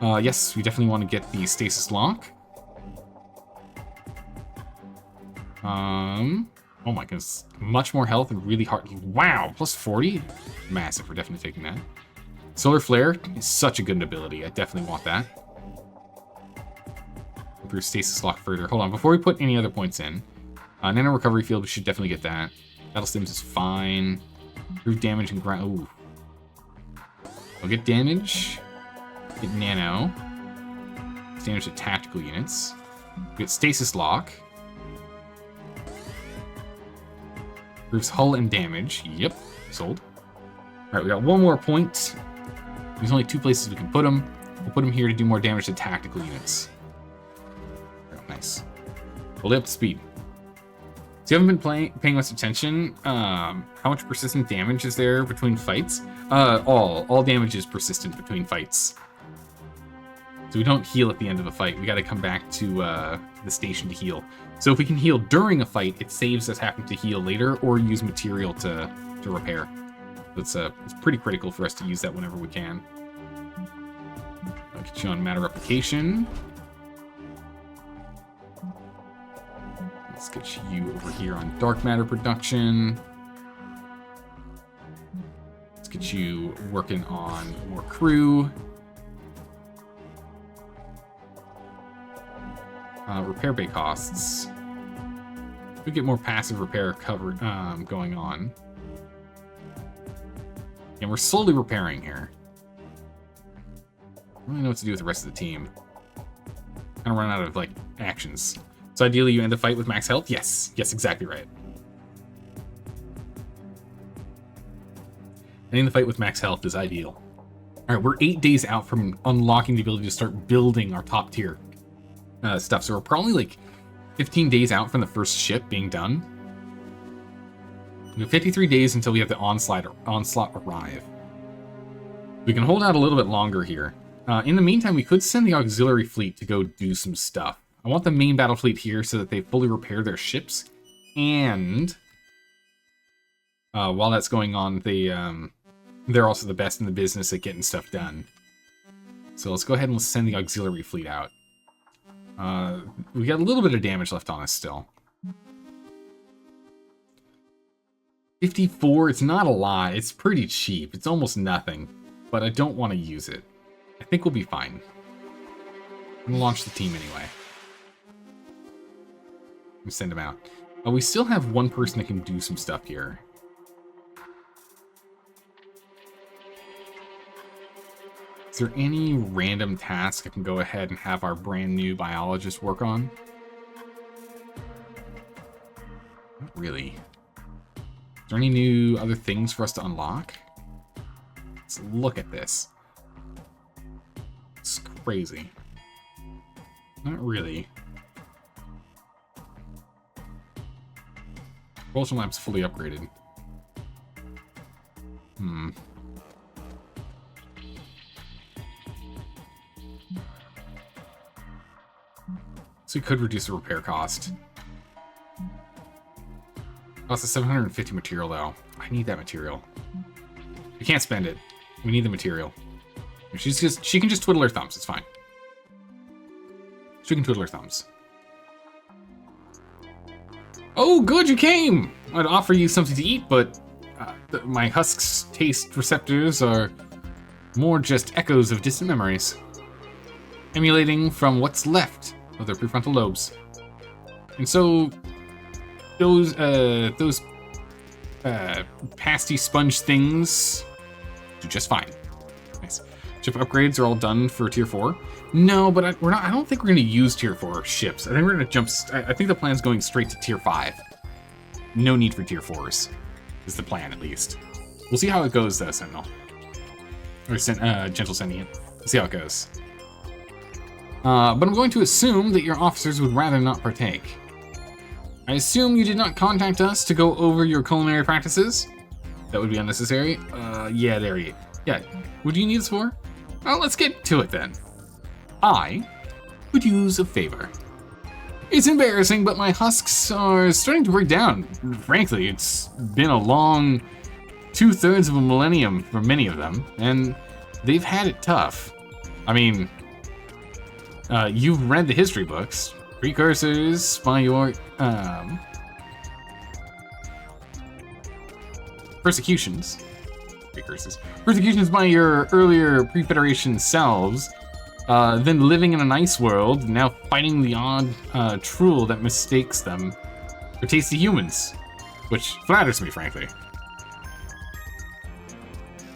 Yes, we definitely want to get the stasis lock. Oh my goodness. Much more health and really hard. Wow, plus 40? Massive, we're definitely taking that. Solar Flare is such a good ability. I definitely want that. Improve stasis lock further. Hold on, before we put any other points in. Nano Recovery Field, we should definitely get that. Battle Stims is fine. Improve damage and ground. Ooh. We'll get damage. Get Nano. It's damage to tactical units. We get Stasis Lock. Improves hull and damage. Yep, sold. Alright, we got one more point. There's only 2 places we can put them. We'll put them here to do more damage to tactical units. Oh, nice. Hold it up to speed. So you haven't been paying much attention. How much persistent damage is there between fights? All damage is persistent between fights. So we don't heal at the end of a fight. We got to come back to the station to heal. So if we can heal during a fight, it saves us having to heal later or use material to repair. It's pretty critical for us to use that whenever we can. I'll get you on matter replication. Let's get you over here on dark matter production. Let's get you working on more crew. Repair bay costs. We get more passive repair cover going on. And we're slowly repairing here. I don't really know what to do with the rest of the team. Kind of run out of like actions. So ideally you end the fight with max health? Yes, exactly right. Ending the fight with max health is ideal. Alright, we're 8 days out from unlocking the ability to start building our top tier stuff. So we're probably like 15 days out from the first ship being done. We have 53 days until we have the onslaught arrive. We can hold out a little bit longer here. In the meantime, we could send the auxiliary fleet to go do some stuff. I want the main battle fleet here so that they fully repair their ships. And while that's going on, they're also the best in the business at getting stuff done. So let's go ahead and let's send the auxiliary fleet out. We got a little bit of damage left on us still. 54, it's not a lot. It's pretty cheap. It's almost nothing. But I don't want to use it. I think we'll be fine. I'm gonna launch the team anyway. And send them out. We still have one person that can do some stuff here. Is there any random task I can go ahead and have our brand new biologist work on? Not really. Is there any new other things for us to unlock? Let's look at this. It's crazy. Not really. Propulsion lab's fully upgraded. So we could reduce the repair cost. Cost us 750 material though. I need that material. We can't spend it. We need the material. She can just twiddle her thumbs. It's fine. She can twiddle her thumbs. Oh, good, you came! I'd offer you something to eat, but my husk's taste receptors are more just echoes of distant memories, emulating from what's left of their prefrontal lobes. And so those pasty sponge things do just fine. Nice. Ship upgrades are all done for tier 4. No, but I don't think we're going to use tier 4 ships. I think we're going to jump. I think the plan's going straight to tier 5. No need for tier 4s. is the plan, at least. We'll see how it goes, though, Sentinel. Or Gentle Sentient. We'll see how it goes. But I'm going to assume that your officers would rather not partake. I assume you did not contact us to go over your culinary practices? That would be unnecessary. Yeah, there you go. Yeah, what do you need this for? Well, let's get to it then. I could use a favor. It's embarrassing, but my husks are starting to break down. Frankly, it's been a long 2/3 of a millennium for many of them, and they've had it tough. I mean, you've read the history books. Precursors by your, persecutions. Precursors. Persecutions by your earlier pre-Federation selves, then living in a nice world, now fighting the odd Chruul that mistakes them for tasty humans, which flatters me, frankly.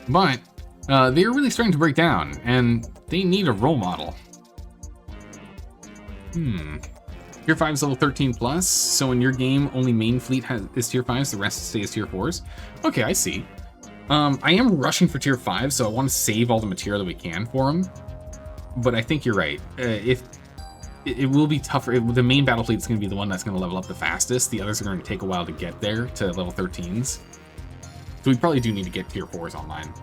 But they are really starting to break down, and they need a role model. Tier 5 is level 13 plus, so in your game, only main fleet is tier 5s, the rest stay as tier 4s. Okay, I see. I am rushing for tier 5, so I want to save all the material that we can for them. But I think you're right. If it will be tougher, the main battle fleet is going to be the one that's going to level up the fastest. The others are going to take a while to get there to level 13s. So we probably do need to get tier 4s online.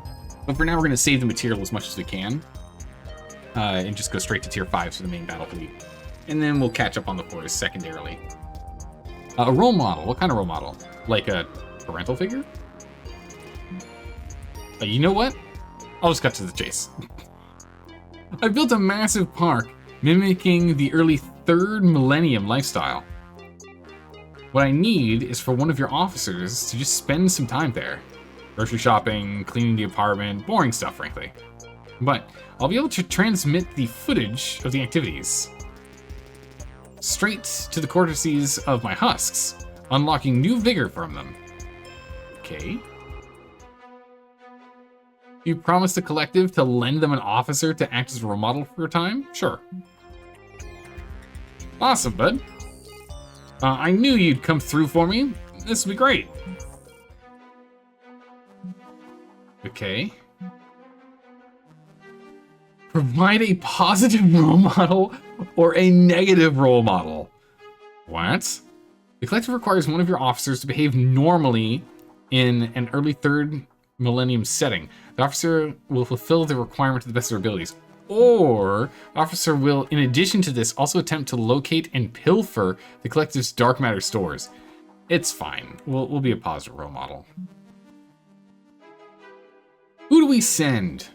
But for now, we're going to save the material as much as we can. And just go straight to tier 5s for the main battle fleet. And then we'll catch up on the 4s secondarily. A role model. What kind of role model? Like a parental figure? You know what? I'll just cut to the chase. I built a massive park mimicking the early 3rd millennium lifestyle. What I need is for one of your officers to just spend some time there. Grocery shopping, cleaning the apartment, boring stuff, frankly. But I'll be able to transmit the footage of the activities straight to the cortices of my husks, unlocking new vigor from them. Okay. You promised the collective to lend them an officer to act as a role model for a time? Sure. Awesome, bud. I knew you'd come through for me. This would be great. Okay. Provide a positive role model or a negative role model. What? The collective requires one of your officers to behave normally in an early 3rd millennium setting. The officer will fulfill the requirement to the best of their abilities. Or, the officer will, in addition to this, also attempt to locate and pilfer the collective's dark matter stores. It's fine. We'll be a positive role model. Who do we send?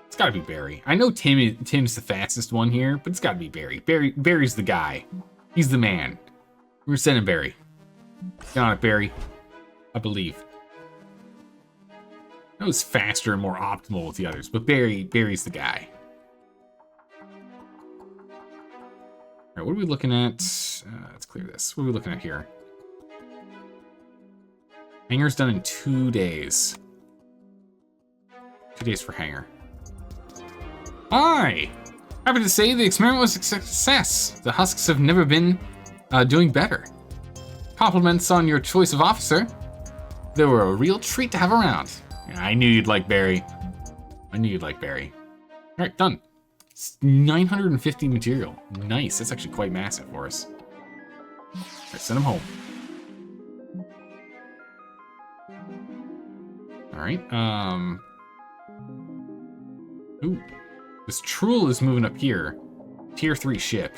It's gotta be Barry. I know Tim's the fastest one here, but it's gotta be Barry. Barry's the guy. He's the man. We're sending Barry. Get on it, Barry. I believe. That was faster and more optimal with the others, but Barry's the guy. All right, what are we looking at? Let's clear this. What are we looking at here? Hangar's done in 2 days. 2 days for hangar. Hi! Happy to say the experiment was a success. The husks have never been doing better. Compliments on your choice of officer. They were a real treat to have around. I knew you'd like Barry. I knew you'd like Barry. All right, done. It's 950 material. Nice. That's actually quite massive for us. All right, send him home. All right. Ooh. This Chruul is moving up here. Tier 3 ship.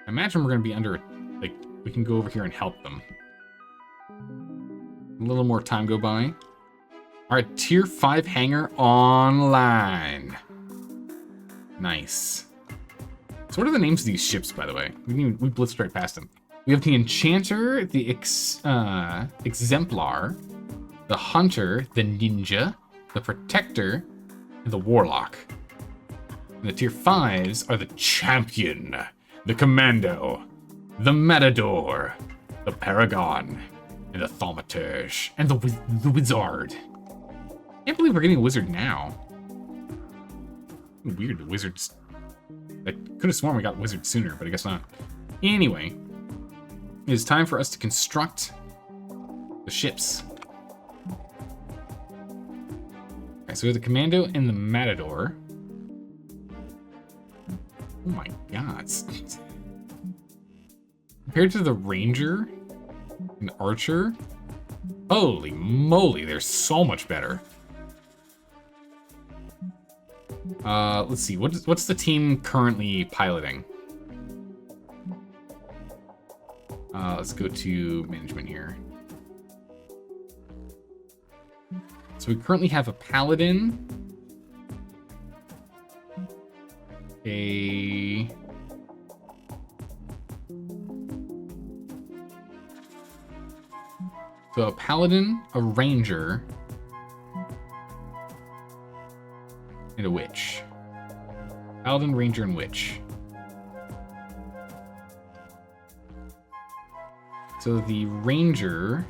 I imagine we're going to be under, like, we can go over here and help them. A little more time go by. All right, tier 5 hangar online. Nice. So what are the names of these ships, by the way? We blitzed right past them. We have the Enchanter, the Exemplar, the Hunter, the Ninja, the Protector, and the Warlock. And the tier 5s are the Champion, the Commando, the Matador, the Paragon, and the Thaumaturge, and the Wizard. Can't believe we're getting a Wizard now. Weird, the Wizards. I could have sworn we got Wizard sooner, but I guess not. Anyway. it is time for us to construct the ships. Okay, so we have the Commando and the Matador. Oh my god. Compared to the Ranger and Archer, holy moly, they're so much better. Let's see, what's the team currently piloting? Let's go to management here. So we currently have a Paladin, So a Paladin, a Ranger, and a Witch. Paladin, Ranger, and Witch. So the Ranger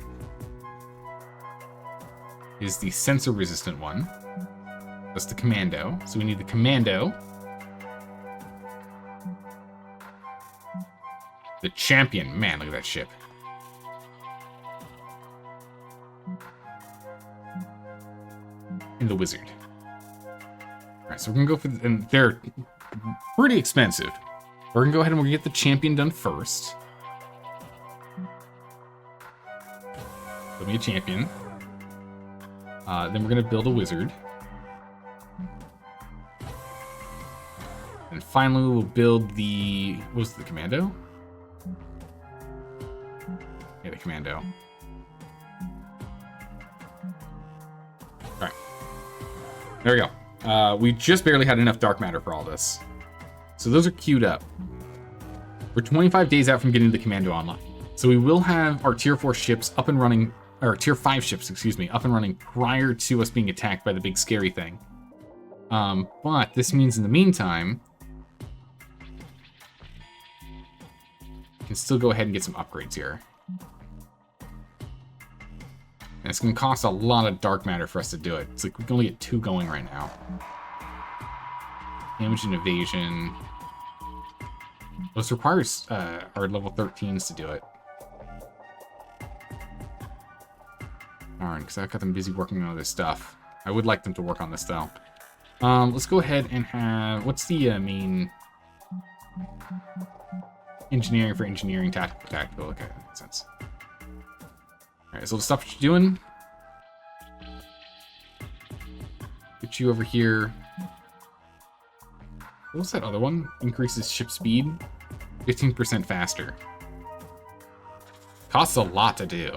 is the sensor-resistant one. That's the Commando. So we need the Commando. The Champion. Man, look at that ship. And the Wizard. Alright, so we're gonna go for and they're pretty expensive. We're gonna go ahead and we're gonna get the Champion done first. Give me a Champion. Then we're gonna build a Wizard. And finally we'll build the... what was the Commando? Yeah, the Commando. Alright. There we go. We just barely had enough dark matter for all this. So those are queued up. We're 25 days out from getting the Commando online. So we will have our tier 4 ships up and running, or tier 5 ships, excuse me, up and running prior to us being attacked by the big scary thing. But this means in the meantime, we can still go ahead and get some upgrades here. And it's going to cost a lot of dark matter for us to do it. It's like we can only get 2 going right now. Damage and evasion. This requires our level 13s to do it. Alright, because I've got them busy working on other stuff. I would like them to work on this, though. Let's go ahead and have... what's the main... engineering for engineering, tactical. Okay, that makes sense. Alright, so the stuff what you're doing. Get you over here. What was that other one? Increases ship speed 15% faster. Costs a lot to do.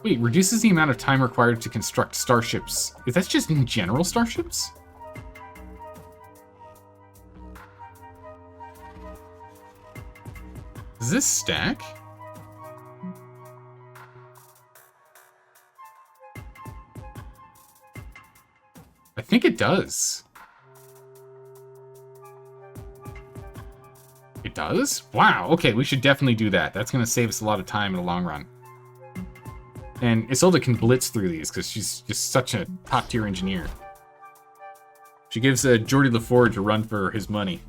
Wait, reduces the amount of time required to construct starships. Is that just in general starships? Does this stack? I think it does. It does? Wow, okay, we should definitely do that. That's going to save us a lot of time in the long run. And Isolde can blitz through these because she's just such a top-tier engineer. She gives Geordie LaForge a run for his money.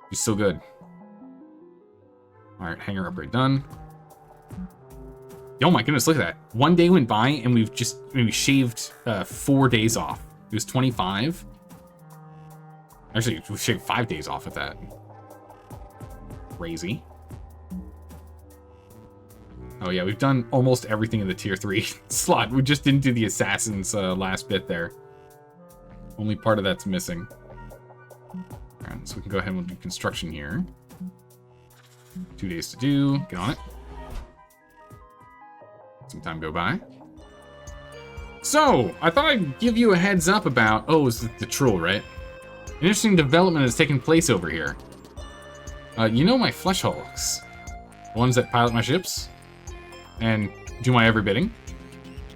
She's so good. Alright, hangar upgrade done. Oh my goodness, look at that. 1 day went by and we shaved 4 days off. It was 25. Actually, we shaved 5 days off of that. Crazy. Oh yeah, we've done almost everything in the tier 3 slot. We just didn't do the assassins last bit there. Only part of that's missing. Alright, so we can go ahead and do construction here. 2 days to do. Get on it. Some time go by. So, I thought I'd give you a heads up about... oh, it's the Chruul, right? An interesting development has taken place over here. You know my flesh hulks? The ones that pilot my ships? And do my every bidding?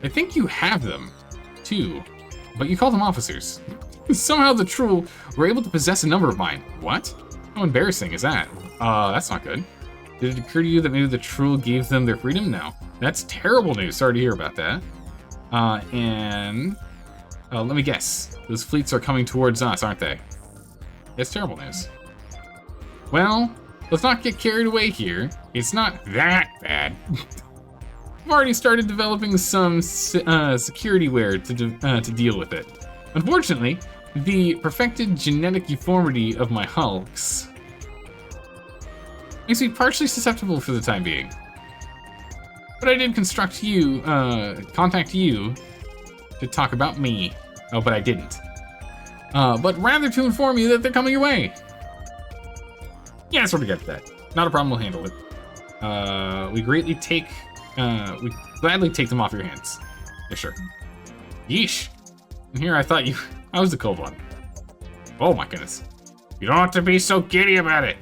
I think you have them, too. But you call them officers. Somehow the Chruul were able to possess a number of mine. What? How embarrassing is that? That's not good. Did it occur to you that maybe the Chruul gave them their freedom? No. That's terrible news. Sorry to hear about that. Let me guess. Those fleets are coming towards us, aren't they? It's terrible news. Well, let's not get carried away here. It's not that bad. I've already started developing some security ware to deal with it. Unfortunately, the perfected genetic deformity of my hulks makes me partially susceptible for the time being. But I did contact you to talk about me. Oh, but I didn't. But rather to inform you that they're coming your way. Yeah, I sort of get that. Not a problem, we'll handle it. We gladly take them off your hands. Yeah, sure. Yeesh. And here I thought I was the cold one. Oh my goodness. You don't have to be so giddy about it.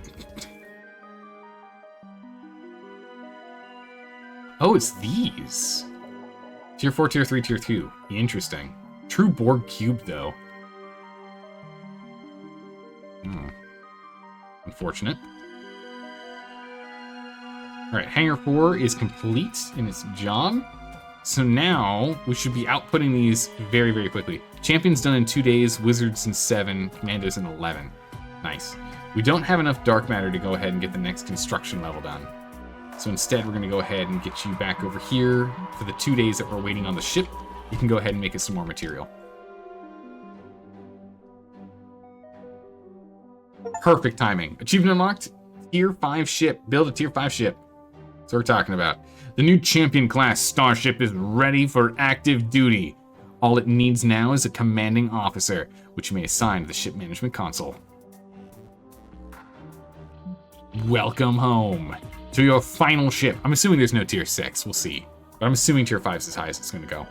Oh, it's these. Tier 4, Tier 3, Tier 2. Interesting. True Borg Cube, though. Unfortunate. Alright, Hangar 4 is complete in its job. So now, we should be outputting these very, very quickly. Champions done in 2 days, Wizards in 7, Commandos in 11. Nice. We don't have enough dark matter to go ahead and get the next construction level done. So instead, we're going to go ahead and get you back over here for the 2 days that we're waiting on the ship. You can go ahead and make us some more material. Perfect timing. Achievement unlocked. Tier 5 ship. Build a Tier 5 ship. That's what we're talking about. The new Champion class starship is ready for active duty. All it needs now is a commanding officer, which you may assign to the ship management console. Welcome home to your final ship. I'm assuming there's no Tier 6. We'll see. But I'm assuming Tier 5 is as high as it's going to go.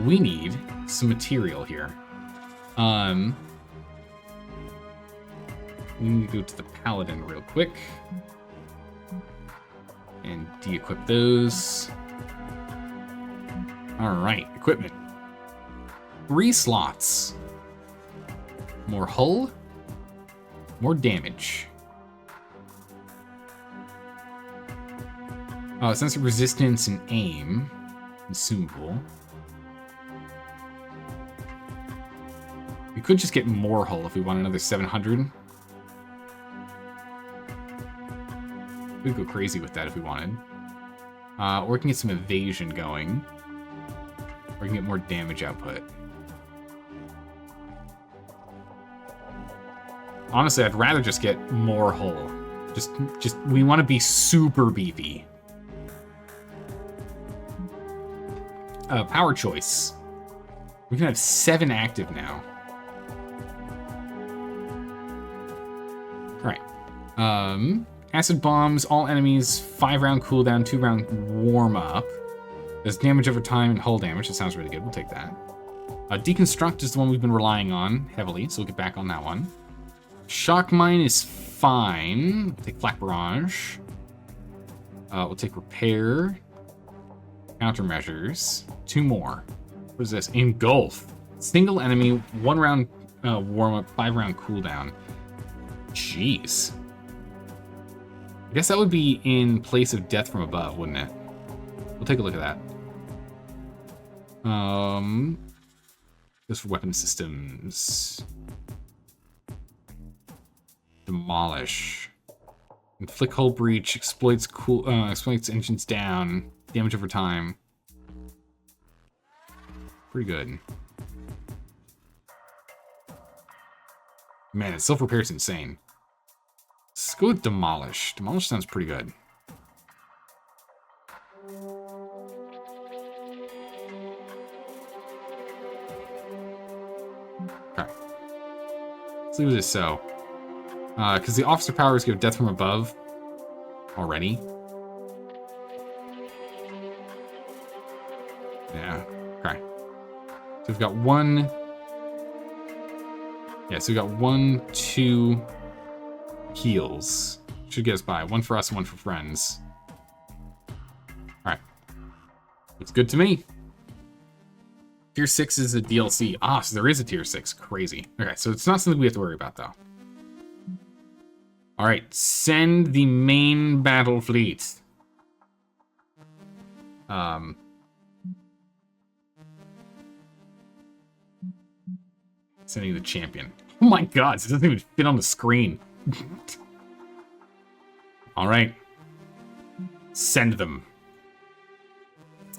We need some material here. We need to go to the Paladin real quick. And de-equip those. Alright, equipment. 3 slots. More hull. More damage. Sensor resistance and aim. Consumable. We could just get more hull if we want another 700. We could go crazy with that if we wanted. Or we can get some evasion going. Or we can get more damage output. Honestly, I'd rather just get more hull. We want to be super beefy. Power choice. We can have 7 active now. Alright. Acid bombs, all enemies, 5-round cooldown, 2-round warm-up. There's damage over time and hull damage. That sounds really good. We'll take that. Deconstruct is the one we've been relying on heavily, so we'll get back on that one. Shock mine is fine. We'll take flak barrage. We'll take repair. Countermeasures. 2 more. What is this? Engulf. Single enemy, 1-round warm-up, 5-round cooldown. Jeez. I guess that would be in place of death from above, wouldn't it? We'll take a look at that. Just for weapon systems. Demolish. Inflict hull breach. Exploits engines down. Damage over time. Pretty good. Man, its self-repair is insane. Let's go with Demolish. Demolish sounds pretty good. Okay. Let's leave this so. Because the officer powers give death from above already. Yeah, okay. So we've got 1... Yeah, so we've got 1, 2... heals. Should get us by. 1 for us and 1 for friends. Alright. Looks good to me. Tier 6 is a DLC. Ah, so there is a Tier 6. Crazy. Okay, so it's not something we have to worry about, though. Alright, send the main battle fleet. Sending the champion. Oh my god, it doesn't even fit on the screen. All right. Send them.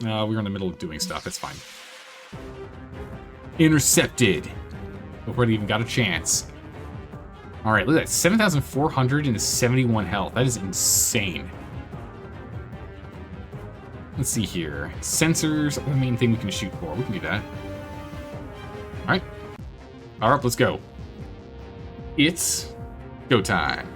We're in the middle of doing stuff. It's fine. Intercepted. Before they even got a chance. All right, look at that. 7,471 health. That is insane. Let's see here. Sensors are the main thing we can shoot for. We can do that. All right. All right, let's go. It's go time.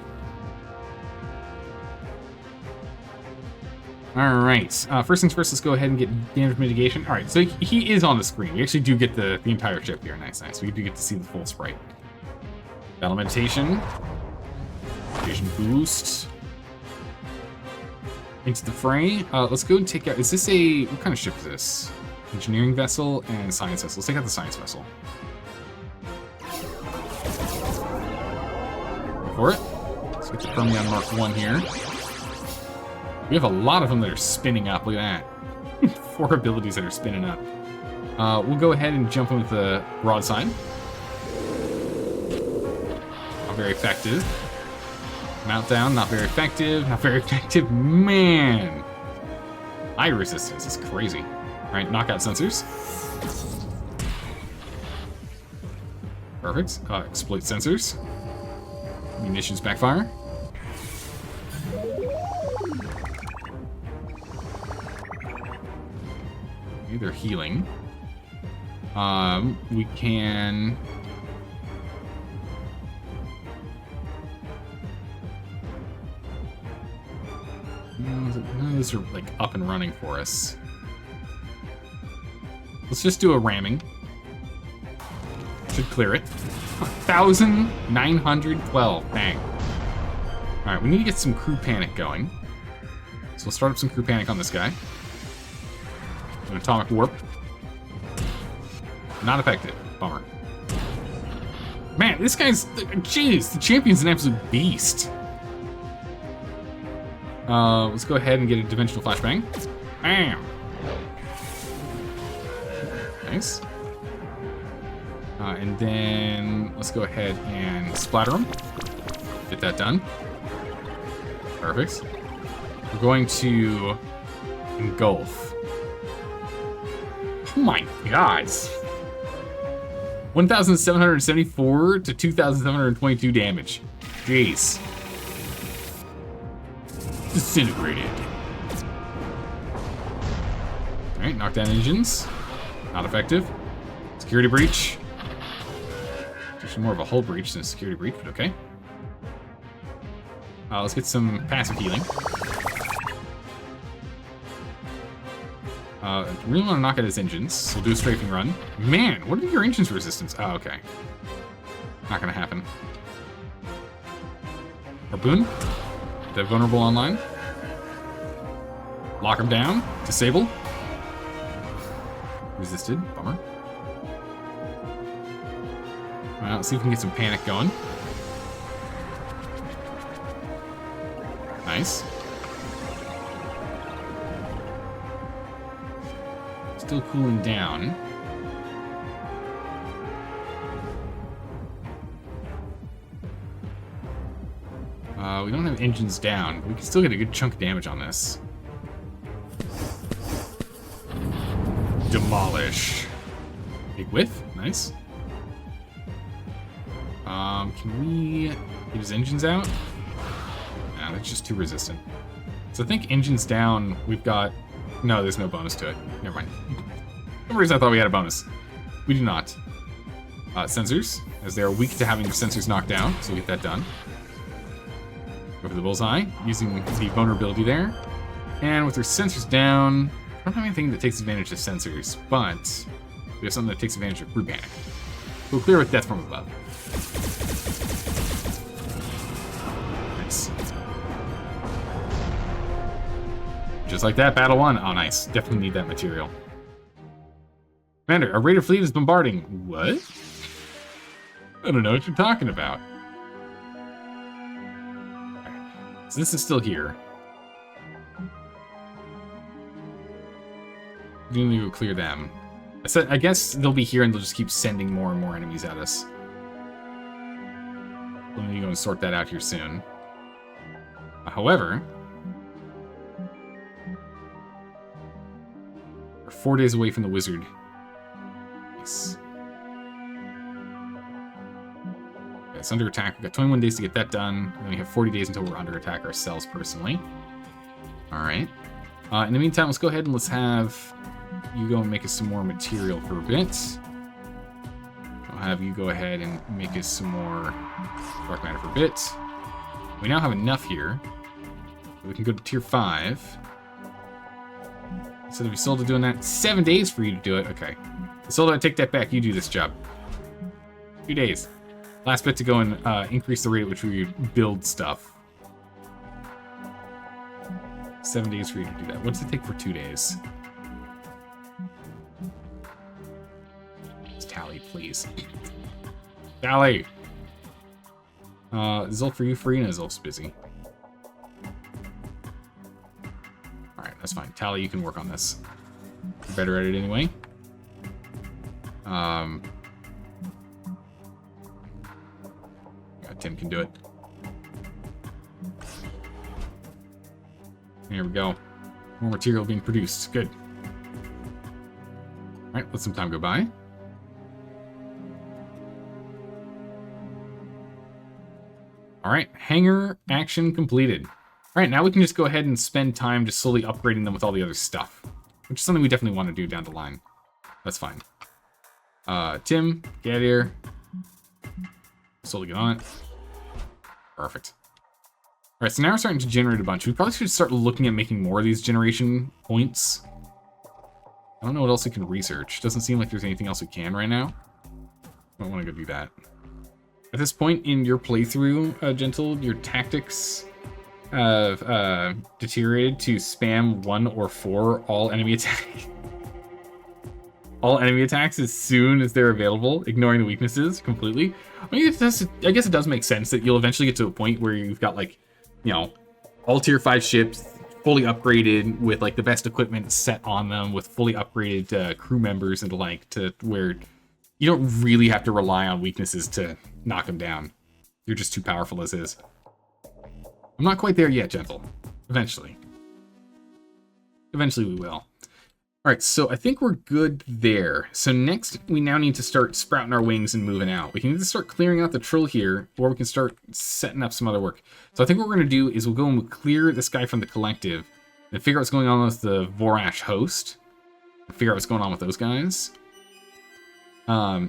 All right. First things first, let's go ahead and get damage mitigation. All right, so he is on the screen. We actually do get the entire ship here. Nice, nice. We do get to see the full sprite. Battle meditation. Vision boost. Into the fray. Let's go and take out... Is this a... What kind of ship is this? Engineering vessel and science vessel. Let's take out the science vessel. Go for it. Let's get the Permian Mark 1 here. We have a lot of them that are spinning up. Look at that. 4 abilities that are spinning up. We'll go ahead and jump in with the broadside. Not very effective. Mount down, not very effective. Not very effective. Man. Eye resistance is crazy. All right, knockout sensors. Perfect. Exploit sensors. Munitions backfire. Okay, they're healing. We can... None of those are like up and running for us. Let's just do a ramming. Should clear it. 1,912. Bang. Alright, we need to get some crew panic going. So we'll start up some crew panic on this guy. An atomic warp. Not effective. Bummer. Man, this guy's... Jeez, the champion's an absolute beast. Let's go ahead and get a dimensional flashbang. Bam! Nice. And then let's go ahead and splatter him. Get that done. Perfect. We're going to engulf. Oh my god. 1,774 to 2,722 damage. Jeez. Disintegrated. Alright, knockdown engines. Not effective. Security breach. Actually more of a hull breach than a security breach, but okay. Let's get some passive healing. Really want to knock out his engines. So we'll do a strafing run. Man, what are your engines resistance? Oh, okay. Not gonna happen. Harpoon. They're vulnerable online. Lock him down. Disable. Resisted. Bummer. Alright, let's see if we can get some panic going. Nice. Still cooling down. We don't have engines down, but we can still get a good chunk of damage on this. Demolish. Big whiff. Nice. Can we get his engines out? Nah, that's just too resistant. So I think engines down, we've got... No, there's no bonus to it. Never mind. For some reason I thought we had a bonus. We do not. Sensors, as they are weak to having their sensors knocked down, so we'll get that done. Go for the bullseye, using the vulnerability there. And with their sensors down, I don't have anything that takes advantage of sensors, but we have something that takes advantage of crew panic. We'll clear with death from above. Nice. Just like that, battle won. Oh, nice. Definitely need that material. Commander, a raider fleet is bombarding. What? I don't know what you're talking about. So this is still here. We need to go clear them. I guess they'll be here and they'll just keep sending more and more enemies at us. Let me go going to sort that out here soon. However, we're 4 days away from the wizard. Nice. Okay, it's under attack. We've got 21 days to get that done. And we have 40 days until we're under attack ourselves personally. Alright. In the meantime, let's go ahead and let's have you go and make us some more material for a bit. I'll have you go ahead and make us some more dark matter for a bit. We now have enough here. We can go to tier 5. So that we sold to doing that. 7 days for you to do it. Okay. Sold, I take that back. You do this job. 2 days. Last bit to go and increase the rate at which we build stuff. 7 days for you to do that. What does it take for 2 days? Let's tally, please. Tally! Is Zulf for you free? No, Zulf's busy. Alright, that's fine. Tally, you can work on this. You're better at it anyway. Yeah, Tim can do it. Here we go. More material being produced. Good. Alright, let some time go by. Alright, hangar action completed. Alright, now we can just go ahead and spend time just slowly upgrading them with all the other stuff. Which is something we definitely want to do down the line. That's fine. Tim, get here. Slowly get on it. Perfect. Alright, so now we're starting to generate a bunch. We probably should start looking at making more of these generation points. I don't know what else we can research. Doesn't seem like there's anything else we can right now. I don't want to go do that. At this point in your playthrough, Gentle, your tactics have deteriorated to spam 1 or 4 all enemy attacks. All enemy attacks as soon as they're available, ignoring the weaknesses completely. I guess it does make sense that you'll eventually get to a point where you've got, like, you know, all tier 5 ships fully upgraded with, like, the best equipment set on them, with fully upgraded crew members and the like, to where you don't really have to rely on weaknesses to knock them down. You're just too powerful as is. I'm not quite there yet, Gentle. Eventually. Eventually we will. Alright, so I think we're good there. So next, we now need to start sprouting our wings and moving out. We can either start clearing out the Chruul here, or we can start setting up some other work. So I think what we're going to do is we'll go and clear this guy from the collective, and figure out what's going on with the Vorash host, and figure out what's going on with those guys.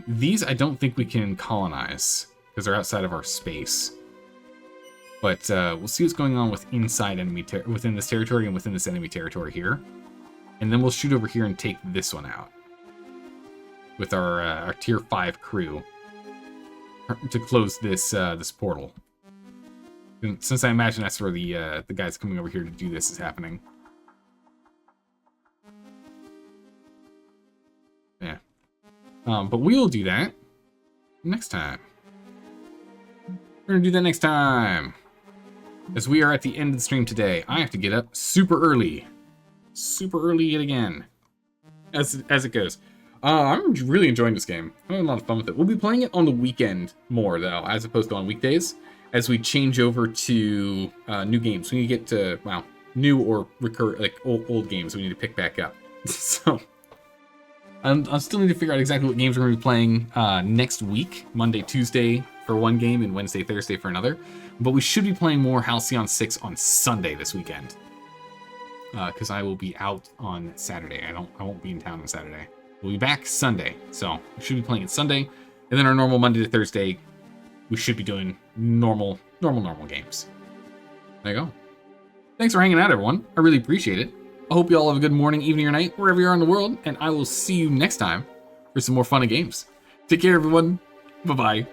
These I don't think we can colonize, because they're outside of our space. But we'll see what's going on with inside enemy within this territory and within this enemy territory here. And then we'll shoot over here and take this one out with our tier 5 crew to close this this portal. And since I imagine that's where the guys coming over here to do this is happening. Yeah. But we'll do that next time. We're gonna do that next time. As we are at the end of the stream today, I have to get up super early. Super early yet again. As it goes. I'm really enjoying this game. I'm having a lot of fun with it. We'll be playing it on the weekend more, though, as opposed to on weekdays, as we change over to new games. We need to get to, well, new or old games we need to pick back up. So, I still need to figure out exactly what games we're going to be playing next week. Monday, Tuesday for one game, and Wednesday, Thursday for another. But we should be playing more Halcyon 6 on Sunday this weekend. Because I will be out on Saturday. I won't be in town on Saturday. We'll be back Sunday, so we should be playing it Sunday, and then our normal Monday to Thursday, we should be doing normal games. There you go. Thanks for hanging out, everyone. I really appreciate it. I hope you all have a good morning, evening, or night, wherever you are in the world, and I will see you next time for some more fun and games. Take care, everyone. Bye-bye.